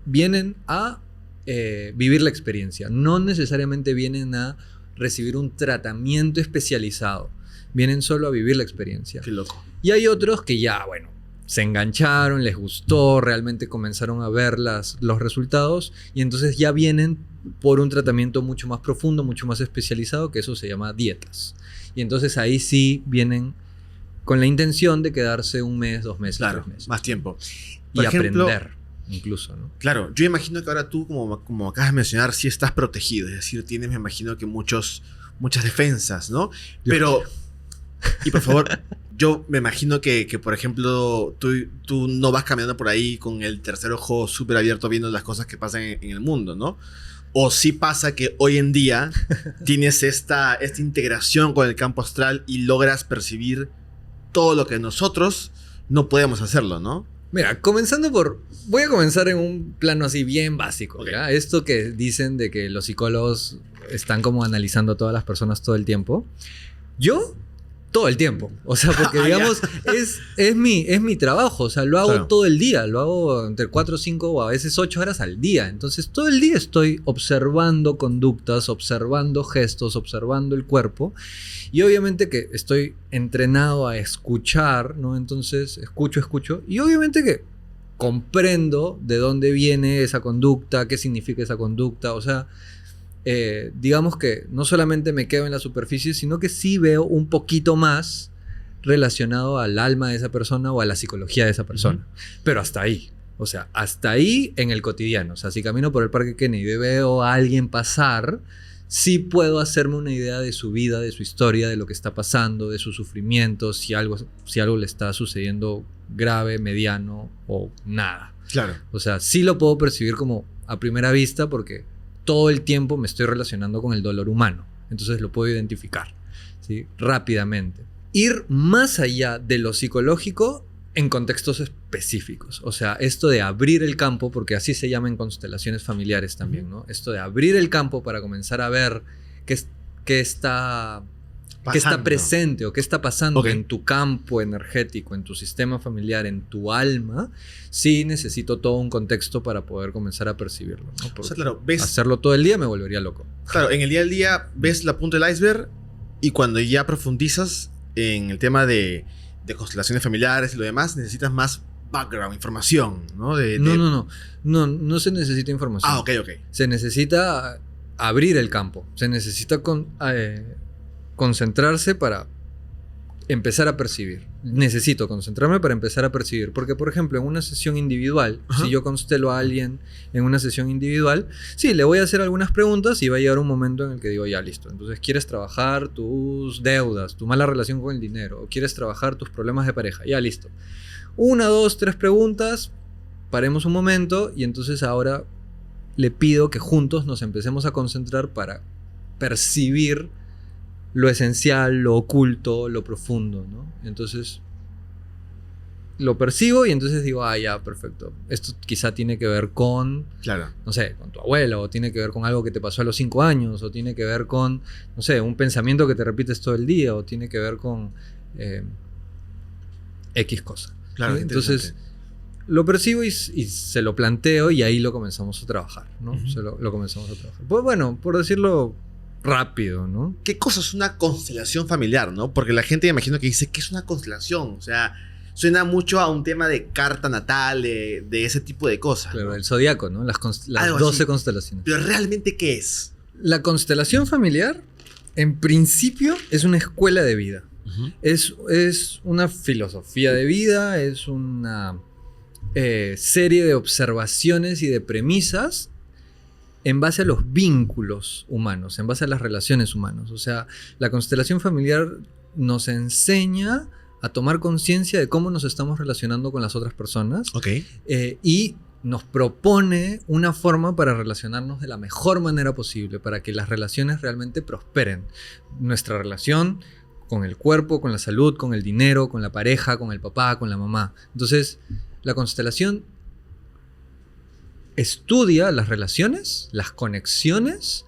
vienen a vivir la experiencia. No necesariamente vienen a recibir un tratamiento especializado. Vienen solo a vivir la experiencia. Qué loco. Y hay otros que ya, bueno, se engancharon, les gustó, realmente comenzaron a ver los resultados y entonces ya vienen por un tratamiento mucho más profundo, mucho más especializado, que eso se llama dietas. Y entonces ahí sí vienen con la intención de quedarse 1 mes, 2 meses, Claro, 3 meses. más tiempo. Y Por ejemplo, aprender, incluso, ¿no? Claro, yo imagino que ahora tú, como acabas de mencionar, sí estás protegido. Es decir, tienes, me imagino que muchas defensas, ¿no? Pero, y por favor, yo me imagino que por ejemplo, tú no vas caminando por ahí con el tercer ojo súper abierto viendo las cosas que pasan en el mundo, ¿no? O sí pasa que hoy en día tienes esta integración con el campo astral y logras percibir todo lo que nosotros no podemos hacerlo, ¿no? Mira, voy a comenzar en un plano así bien básico, ¿ya? Esto que dicen de que los psicólogos están como analizando a todas las personas todo el tiempo. Yo, todo el tiempo. O sea, porque digamos, es mi trabajo. O sea, lo hago Claro. todo el día. Lo hago entre 4, 5 o a veces 8 horas al día. Entonces, todo el día estoy observando conductas, observando gestos, observando el cuerpo. Y obviamente que estoy entrenado a escuchar, ¿no? Entonces, escucho. Y obviamente que comprendo de dónde viene esa conducta, qué significa esa conducta. O sea, digamos que no solamente me quedo en la superficie, sino que sí veo un poquito más relacionado al alma de esa persona o a la psicología de esa persona. Pero hasta ahí. O sea, hasta ahí en el cotidiano. O sea, si camino por el Parque Kennedy y veo a alguien pasar, sí puedo hacerme una idea de su vida, de su historia, de lo que está pasando, de sus sufrimientos, si algo le está sucediendo grave, mediano o nada. Claro. O sea, sí lo puedo percibir como a primera vista porque todo el tiempo me estoy relacionando con el dolor humano. Entonces lo puedo identificar, ¿sí? Rápidamente. Ir más allá de lo psicológico en contextos específicos. O sea, esto de abrir el campo, porque así se llama en constelaciones familiares también, ¿no? Esto de abrir el campo para comenzar a ver qué está presente o qué está pasando en tu campo energético, en tu sistema familiar, en tu alma. Sí necesito todo un contexto para poder comenzar a percibirlo, ¿no? O sea, claro, ves, hacerlo todo el día me volvería loco. claro, en el día al día ves la punta del iceberg y cuando ya profundizas en el tema de constelaciones familiares y lo demás, necesitas más background, información, ¿no? No se necesita información. Ah, ok. Se necesita abrir el campo. Se necesita concentrarse para empezar a percibir. Necesito concentrarme para empezar a percibir. Porque, por ejemplo, en una sesión individual, si yo constelo a alguien en una sesión individual, sí, le voy a hacer algunas preguntas y va a llegar un momento en el que digo, ya, listo. Entonces, ¿quieres trabajar tus deudas, tu mala relación con el dinero? ¿O quieres trabajar tus problemas de pareja? Ya, listo. 1, 2, 3 preguntas. Paremos un momento y entonces ahora le pido que juntos nos empecemos a concentrar para percibir lo esencial, lo oculto, lo profundo, ¿no? Entonces lo percibo y entonces digo, ya, perfecto. Esto quizá tiene que ver con, Claro. no sé, con tu abuelo, o tiene que ver con algo que te pasó a los 5 años, o tiene que ver con, no sé, un pensamiento que te repites todo el día, o tiene que ver con X cosa. Claro, ¿sí? Entonces lo percibo y se lo planteo y ahí lo comenzamos a trabajar, ¿no? Lo comenzamos a trabajar. Pues bueno, por decirlo rápido, ¿no? ¿Qué cosa es una constelación familiar, no? Porque la gente me imagino que dice, ¿qué es una constelación? O sea, suena mucho a un tema de carta natal, de ese tipo de cosas. Claro, ¿no? el zodiaco, ¿no? Las Algo 12 así. constelaciones. Pero realmente, ¿qué es? La constelación familiar, en principio, es una escuela de vida. Es una filosofía de vida, es una serie de observaciones y de premisas en base a los vínculos humanos, en base a las relaciones humanas. O sea, la constelación familiar nos enseña a tomar conciencia de cómo nos estamos relacionando con las otras personas. Ok. Y nos propone una forma para relacionarnos de la mejor manera posible, para que las relaciones realmente prosperen. Nuestra relación con el cuerpo, con la salud, con el dinero, con la pareja, con el papá, con la mamá. Entonces, la constelación estudia las relaciones, las conexiones.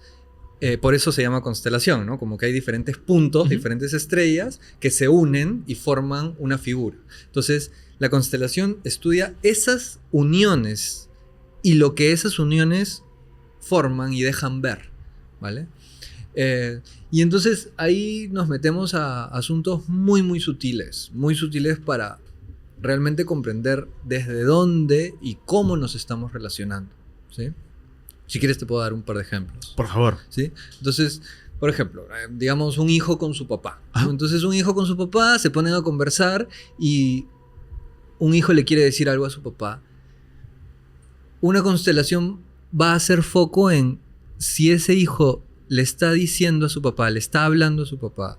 Por eso se llama constelación, ¿no? Como que hay diferentes puntos, diferentes estrellas que se unen y forman una figura. Entonces, la constelación estudia esas uniones y lo que esas uniones forman y dejan ver, ¿vale? Y entonces ahí nos metemos a asuntos muy, muy sutiles para realmente comprender desde dónde y cómo nos estamos relacionando, ¿sí? Si quieres te puedo dar un par de ejemplos. Por favor. ¿Sí? Entonces, por ejemplo, digamos un hijo con su papá, ¿no? Entonces un hijo con su papá se ponen a conversar y un hijo le quiere decir algo a su papá. Una constelación va a hacer foco en si ese hijo le está diciendo a su papá, le está hablando a su papá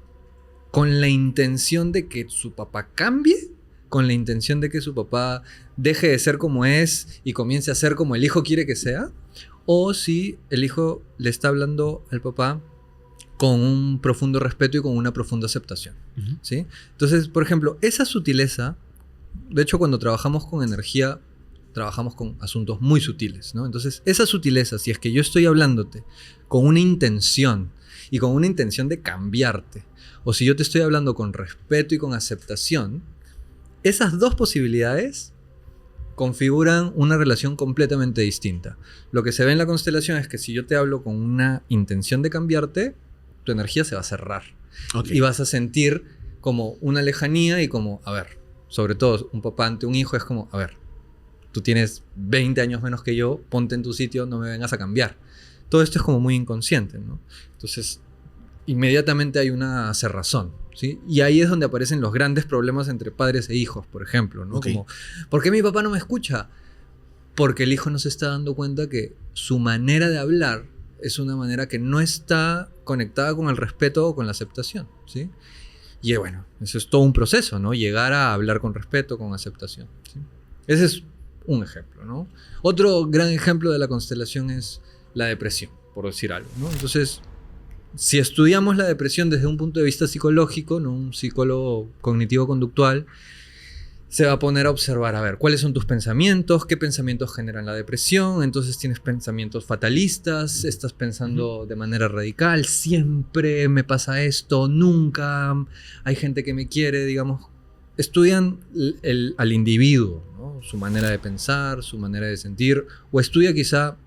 con la intención de que su papá cambie, con la intención de que su papá deje de ser como es y comience a ser como el hijo quiere que sea, o si el hijo le está hablando al papá con un profundo respeto y con una profunda aceptación, ¿sí? Entonces, por ejemplo, esa sutileza, de hecho, cuando trabajamos con energía, trabajamos con asuntos muy sutiles, ¿no? Entonces, esa sutileza, si es que yo estoy hablándote con una intención y con una intención de cambiarte, o si yo te estoy hablando con respeto y con aceptación, esas dos posibilidades configuran una relación completamente distinta. Lo que se ve en la constelación es que si yo te hablo con una intención de cambiarte, tu energía se va a cerrar. Okay. Y vas a sentir como una lejanía y como, a ver, sobre todo un papá ante un hijo es como, a ver, tú tienes 20 años menos que yo, ponte en tu sitio, no me vengas a cambiar. Todo esto es como muy inconsciente, ¿no? Entonces, inmediatamente hay una cerrazón, ¿sí? Y ahí es donde aparecen los grandes problemas entre padres e hijos, por ejemplo, ¿no? Okay. Como, ¿por qué mi papá no me escucha? Porque el hijo no se está dando cuenta que su manera de hablar es una manera que no está conectada con el respeto o con la aceptación, ¿sí? Y bueno, eso es todo un proceso, ¿no? Llegar a hablar con respeto, con aceptación, ¿sí? Ese es un ejemplo, ¿no? Otro gran ejemplo de la constelación es la depresión, por decir algo, ¿no? Entonces, si estudiamos la depresión desde un punto de vista psicológico, ¿no? Un psicólogo cognitivo-conductual se va a poner a observar, a ver, ¿cuáles son tus pensamientos? ¿Qué pensamientos generan la depresión? Entonces tienes pensamientos fatalistas, estás pensando de manera radical, siempre me pasa esto, nunca hay gente que me quiere, digamos. Estudian al individuo, ¿no? Su manera de pensar, su manera de sentir, o estudia quizá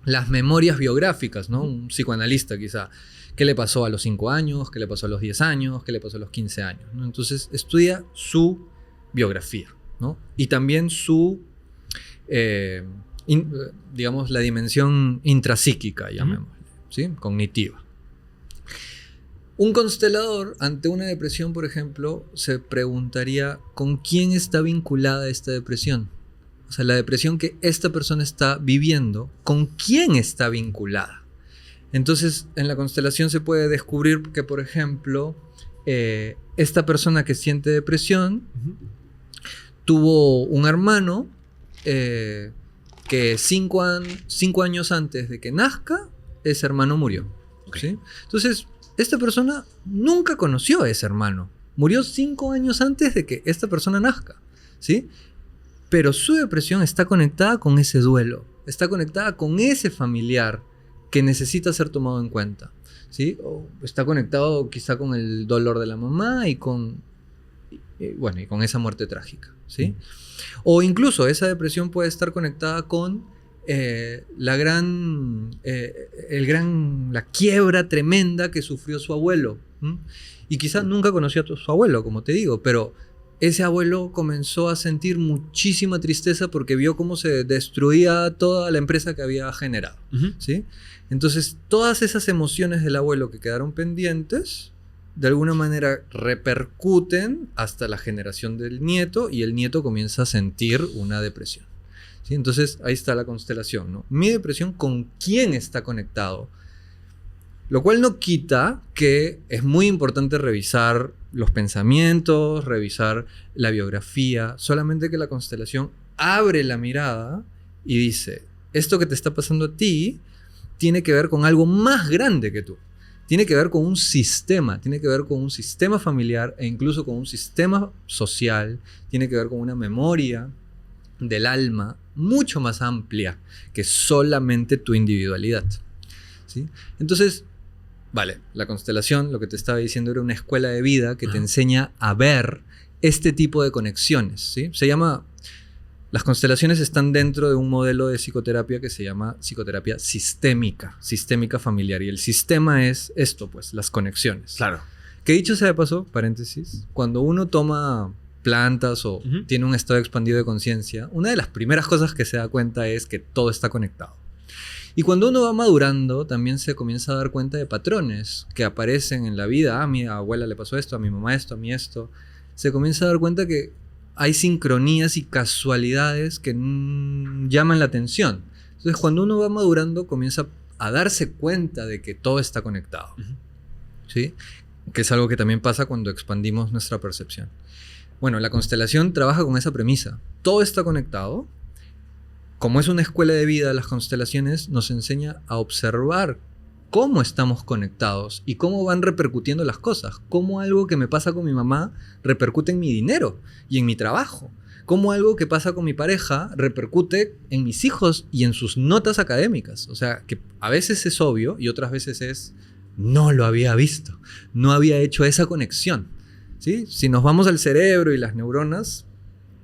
las memorias biográficas, ¿no? Un psicoanalista quizá. ¿Qué le pasó a los 5 años? ¿Qué le pasó a los 10 años? ¿Qué le pasó a los 15 años? ¿No? Entonces estudia su biografía, ¿no? Y también su, digamos, la dimensión intrapsíquica, llamémosle, ¿sí? Cognitiva. Un constelador ante una depresión, por ejemplo, se preguntaría ¿con quién está vinculada esta depresión? O sea, la depresión que esta persona está viviendo, ¿con quién está vinculada? Entonces, en la constelación se puede descubrir que, por ejemplo, esta persona que siente depresión tuvo un hermano que 5 años antes de que nazca, ese hermano murió. Okay. ¿Sí? Entonces, esta persona nunca conoció a ese hermano. Murió 5 años antes de que esta persona nazca, ¿sí? Pero su depresión está conectada con ese duelo, está conectada con ese familiar que necesita ser tomado en cuenta, ¿sí? O está conectado quizá con el dolor de la mamá y con esa muerte trágica, ¿sí? O incluso esa depresión puede estar conectada con la quiebra tremenda que sufrió su abuelo. Y quizás nunca conoció a su abuelo, como te digo, pero ese abuelo comenzó a sentir muchísima tristeza porque vio cómo se destruía toda la empresa que había generado, ¿sí? Entonces, todas esas emociones del abuelo que quedaron pendientes de alguna manera repercuten hasta la generación del nieto y el nieto comienza a sentir una depresión. ¿Sí? Entonces ahí está la constelación, ¿no? Mi depresión, ¿con quién está conectado? Lo cual no quita que es muy importante revisar los pensamientos, revisar la biografía, solamente que la constelación abre la mirada y dice, esto que te está pasando a ti tiene que ver con algo más grande que tú. Tiene que ver con un sistema, tiene que ver con un sistema familiar e incluso con un sistema social, tiene que ver con una memoria del alma mucho más amplia que solamente tu individualidad. ¿Sí? Entonces, vale, la constelación, lo que te estaba diciendo, era una escuela de vida que te enseña a ver este tipo de conexiones. ¿Sí? Se llama... Las constelaciones están dentro de un modelo de psicoterapia que se llama psicoterapia sistémica familiar. Y el sistema es esto, pues, las conexiones. Claro. Que dicho sea de paso, paréntesis, cuando uno toma plantas o tiene un estado expandido de conciencia, una de las primeras cosas que se da cuenta es que todo está conectado. Y cuando uno va madurando, también se comienza a dar cuenta de patrones que aparecen en la vida. A mi abuela le pasó esto, a mi mamá esto, a mí esto. Se comienza a dar cuenta que hay sincronías y casualidades que llaman la atención. Entonces, cuando uno va madurando, comienza a darse cuenta de que todo está conectado. ¿Sí? Que es algo que también pasa cuando expandimos nuestra percepción. Bueno, la constelación trabaja con esa premisa. Todo está conectado. Como es una escuela de vida, las constelaciones nos enseña a observar cómo estamos conectados y cómo van repercutiendo las cosas. Cómo algo que me pasa con mi mamá repercute en mi dinero y en mi trabajo. Cómo algo que pasa con mi pareja repercute en mis hijos y en sus notas académicas. O sea, que a veces es obvio y otras veces es no lo había visto. No había hecho esa conexión. ¿Sí? Si nos vamos al cerebro y las neuronas,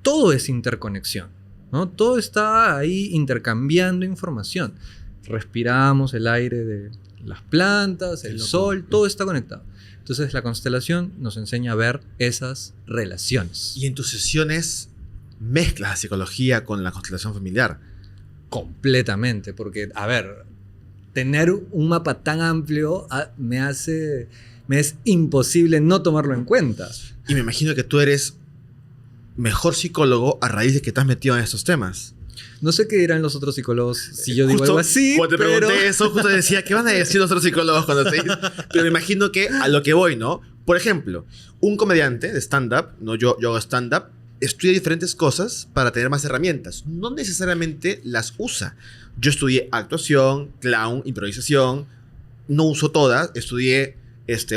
todo es interconexión, ¿no? Todo está ahí intercambiando información. Respiramos el aire de las plantas, el sol, todo está conectado. Entonces la constelación nos enseña a ver esas relaciones. Y en tus sesiones mezclas la psicología con la constelación familiar. Completamente, porque, a ver, tener un mapa tan amplio me es imposible no tomarlo en cuenta. Y me imagino que tú eres mejor psicólogo a raíz de que te has metido en estos temas. No sé qué dirán los otros psicólogos si yo digo Justo algo así, cuando te pero... pregunté eso, justo decía, ¿qué van a decir los otros psicólogos cuando te dicen? Pero me imagino que a lo que voy, ¿no? Por ejemplo, un comediante de stand-up, ¿no? Yo hago stand-up, estudia diferentes cosas para tener más herramientas. No necesariamente las usa. Yo estudié actuación, clown, improvisación. No uso todas. Estudié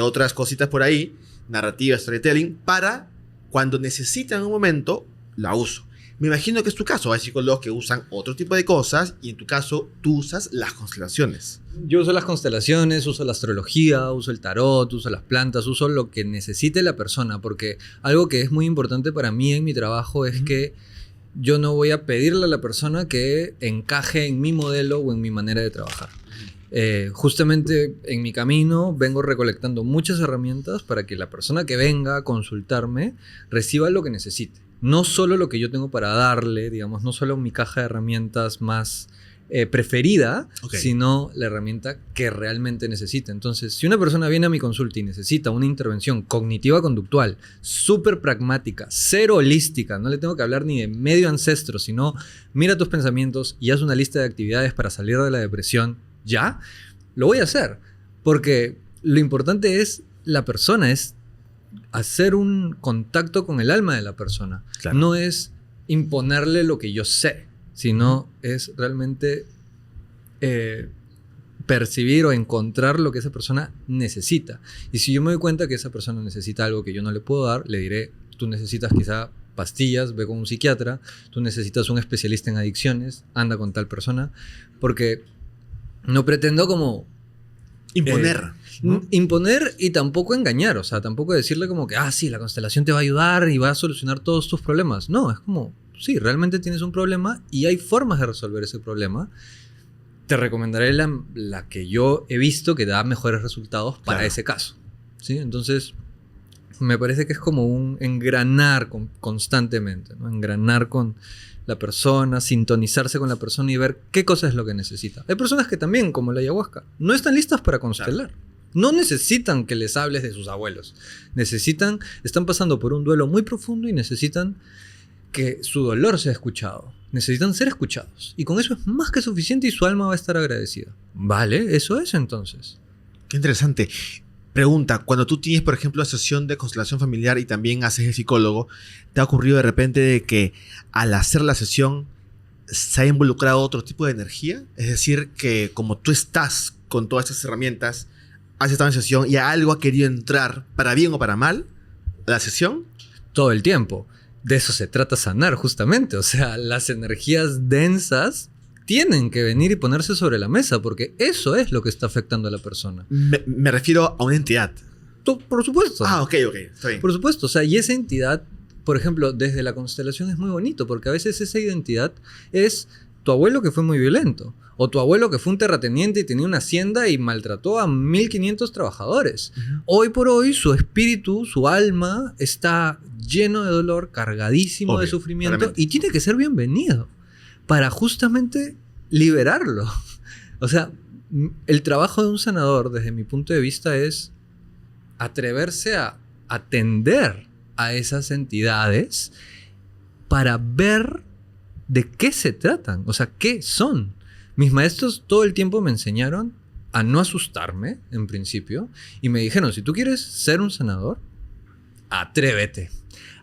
otras cositas por ahí, narrativa, storytelling, para cuando necesita en un momento, la uso. Me imagino que es tu caso. Hay psicólogos que usan otro tipo de cosas y en tu caso tú usas las constelaciones. Yo uso las constelaciones, uso la astrología, uso el tarot, uso las plantas, uso lo que necesite la persona, porque algo que es muy importante para mí en mi trabajo es que yo no voy a pedirle a la persona que encaje en mi modelo o en mi manera de trabajar. Justamente en mi camino vengo recolectando muchas herramientas para que la persona que venga a consultarme reciba lo que necesite. No solo lo que yo tengo para darle, digamos, no solo mi caja de herramientas más preferida, sino la herramienta que realmente necesita. Entonces, si una persona viene a mi consulta y necesita una intervención cognitiva-conductual, súper pragmática, cero holística, no le tengo que hablar ni de medio ancestro, sino mira tus pensamientos y haz una lista de actividades para salir de la depresión, ya, lo voy a hacer. Porque lo importante es la persona, es hacer un contacto con el alma de la persona. Claro. No es imponerle lo que yo sé, sino es realmente percibir o encontrar lo que esa persona necesita. Y si yo me doy cuenta que esa persona necesita algo que yo no le puedo dar, le diré, tú necesitas quizá pastillas, ve con un psiquiatra, tú necesitas un especialista en adicciones, anda con tal persona, porque no pretendo como... imponer. ¿no? Imponer y tampoco engañar, o sea, tampoco decirle como que, sí, la constelación te va a ayudar y va a solucionar todos tus problemas. No, es como, sí, realmente tienes un problema y hay formas de resolver ese problema. Te recomendaré la que yo he visto que da mejores resultados para ese caso. ¿Sí? Entonces, me parece que es como un engranar constantemente, ¿no? Engranar con la persona, sintonizarse con la persona y ver qué cosa es lo que necesita. Hay personas que también, como la ayahuasca, no están listas para constelar. No necesitan que les hables de sus abuelos. Están pasando por un duelo muy profundo y necesitan que su dolor sea escuchado. Necesitan ser escuchados. Y con eso es más que suficiente y su alma va a estar agradecida. Vale, eso es entonces. Qué interesante. Pregunta, cuando tú tienes, por ejemplo, la sesión de constelación familiar y también haces el psicólogo, ¿te ha ocurrido de repente de que al hacer la sesión se ha involucrado otro tipo de energía? Es decir, que como tú estás con todas estas herramientas, has estado en sesión y algo ha querido entrar, para bien o para mal, a la sesión. Todo el tiempo. De eso se trata sanar, justamente. O sea, las energías densas tienen que venir y ponerse sobre la mesa, porque eso es lo que está afectando a la persona. Me refiero a una entidad. Por supuesto. Ok, está bien. Por supuesto. O sea, y esa entidad, por ejemplo, desde la constelación es muy bonito, porque a veces esa identidad es tu abuelo que fue muy violento, o tu abuelo que fue un terrateniente y tenía una hacienda y maltrató a 1500 trabajadores. Uh-huh. Hoy por hoy su espíritu, su alma está lleno de dolor, cargadísimo de sufrimiento, claramente. Y tiene que ser bienvenido para justamente liberarlo. O sea, el trabajo de un sanador, desde mi punto de vista, es atreverse a atender a esas entidades para ver de qué se tratan, o sea, qué son. Mis maestros todo el tiempo me enseñaron a no asustarme, en principio, y me dijeron, si tú quieres ser un sanador, atrévete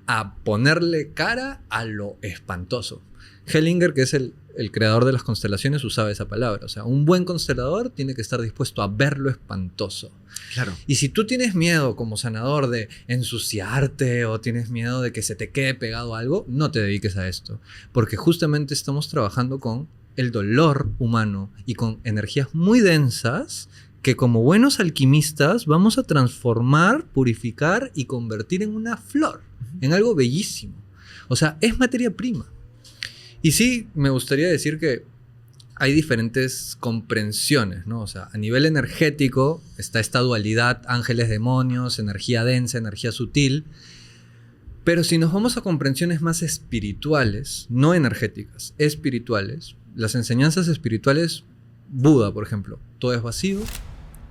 a ponerle cara a lo espantoso. Hellinger, que es el creador de las constelaciones, usaba esa palabra. O sea, un buen constelador tiene que estar dispuesto a ver lo espantoso. Claro. Y si tú tienes miedo como sanador de ensuciarte o tienes miedo de que se te quede pegado algo, no te dediques a esto. Porque justamente estamos trabajando con el dolor humano y con energías muy densas que como buenos alquimistas vamos a transformar, purificar y convertir en una flor, en algo bellísimo. O sea, es materia prima. Y sí, me gustaría decir que hay diferentes comprensiones, ¿no? O sea, a nivel energético está esta dualidad, ángeles, demonios, energía densa, energía sutil. Pero si nos vamos a comprensiones más espirituales, no energéticas, espirituales, las enseñanzas espirituales, Buda, por ejemplo, todo es vacío,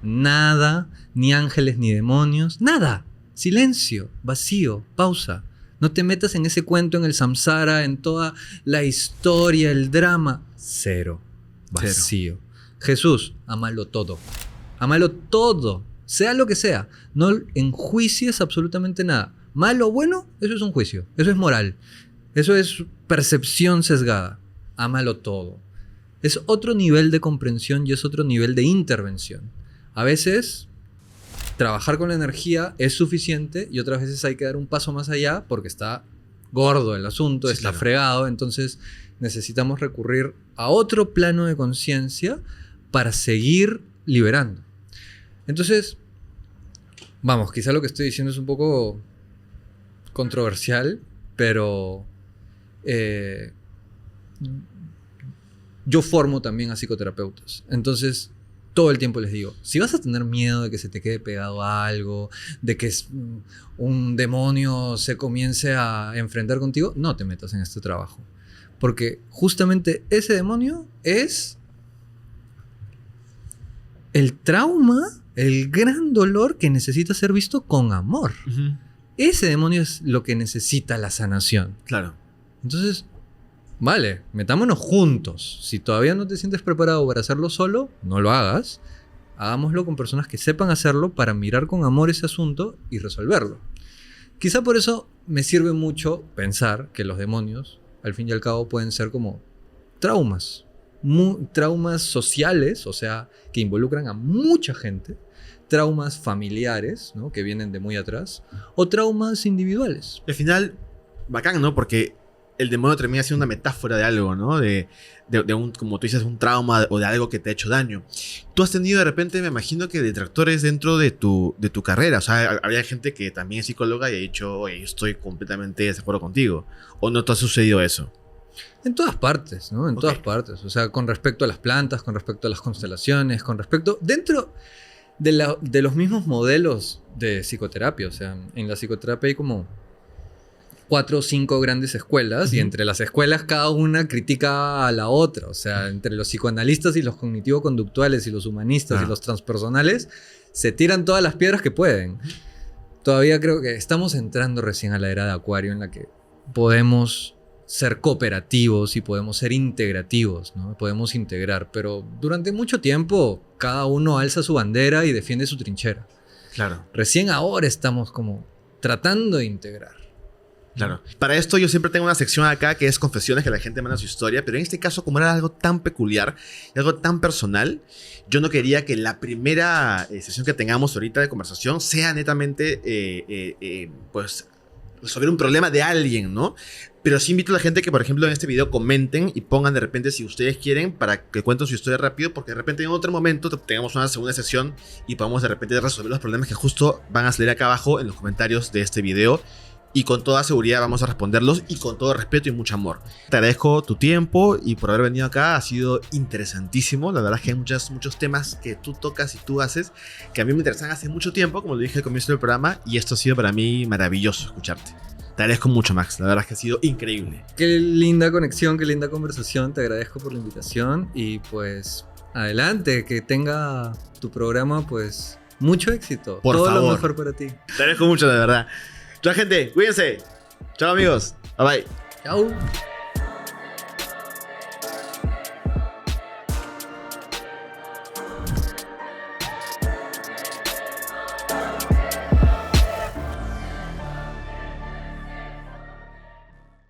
nada, ni ángeles ni demonios, nada, silencio, vacío, pausa. No te metas en ese cuento, en el samsara, en toda la historia, el drama. Cero. Vacío. Jesús, ámalo todo. Ámalo todo. Sea lo que sea. No enjuicies absolutamente nada. Malo o bueno, eso es un juicio. Eso es moral. Eso es percepción sesgada. Ámalo todo. Es otro nivel de comprensión y es otro nivel de intervención. A veces trabajar con la energía es suficiente y otras veces hay que dar un paso más allá porque está gordo el asunto, sí, está claro, fregado. Entonces necesitamos recurrir a otro plano de conciencia para seguir liberando. Entonces, vamos, quizá lo que estoy diciendo es un poco controversial, pero yo formo también a psicoterapeutas. Entonces, todo el tiempo les digo, si vas a tener miedo de que se te quede pegado a algo, de que un demonio se comience a enfrentar contigo, no te metas en este trabajo. Porque justamente ese demonio es el trauma, el gran dolor que necesita ser visto con amor. Uh-huh. Ese demonio es lo que necesita la sanación. Claro. Entonces, vale, metámonos juntos. Si todavía no te sientes preparado para hacerlo solo, no lo hagas. Hagámoslo con personas que sepan hacerlo para mirar con amor ese asunto y resolverlo. Quizá por eso me sirve mucho pensar que los demonios, al fin y al cabo, pueden ser como traumas. Traumas sociales, o sea, que involucran a mucha gente. Traumas familiares, ¿no? Que vienen de muy atrás. O traumas individuales. Al final, bacán, ¿no? Porque el demonio termina siendo una metáfora de algo, ¿no? De un, como tú dices, un trauma o de algo que te ha hecho daño. Tú has tenido de repente, me imagino que detractores dentro de tu carrera. O sea, había gente que también es psicóloga y ha dicho, oye, estoy completamente de acuerdo contigo. ¿O no te ha sucedido eso? En todas partes, ¿no? En todas partes. O sea, con respecto a las plantas, con respecto a las constelaciones, con respecto... Dentro de los mismos modelos de psicoterapia. O sea, en la psicoterapia hay como 4 o 5 grandes escuelas, uh-huh, y entre las escuelas cada una critica a la otra. O sea, entre los psicoanalistas y los cognitivo-conductuales y los humanistas y los transpersonales se tiran todas las piedras que pueden. Todavía creo que estamos entrando recién a la era de Acuario en la que podemos ser cooperativos y podemos ser integrativos, ¿no? Podemos integrar, pero durante mucho tiempo cada uno alza su bandera y defiende su trinchera. Claro. Recién ahora estamos como tratando de integrar. Claro. Para esto yo siempre tengo una sección acá que es confesiones, que la gente manda su historia, pero en este caso, como era algo tan peculiar y algo tan personal, yo no quería que la primera sesión que tengamos ahorita de conversación sea netamente pues resolver un problema de alguien, ¿no? Pero sí invito a la gente que, por ejemplo, en este video comenten y pongan de repente si ustedes quieren para que cuenten su historia rápido, porque de repente en otro momento tengamos una segunda sesión y podamos de repente resolver los problemas que justo van a salir acá abajo en los comentarios de este video. Y con toda seguridad vamos a responderlos y con todo respeto y mucho amor. Te agradezco tu tiempo y por haber venido acá. Ha sido interesantísimo. La verdad es que hay muchos temas que tú tocas y tú haces que a mí me interesan hace mucho tiempo, como lo dije al comienzo del programa, y esto ha sido para mí maravilloso escucharte. Te agradezco mucho, Max. La verdad es que ha sido increíble. Qué linda conexión, qué linda conversación. Te agradezco por la invitación y pues adelante, que tenga tu programa pues mucho éxito. Por Todo favor. lo mejor para ti. Te agradezco mucho, de verdad. Chao, gente. Cuídense. Chao, amigos. Bye bye. Chao.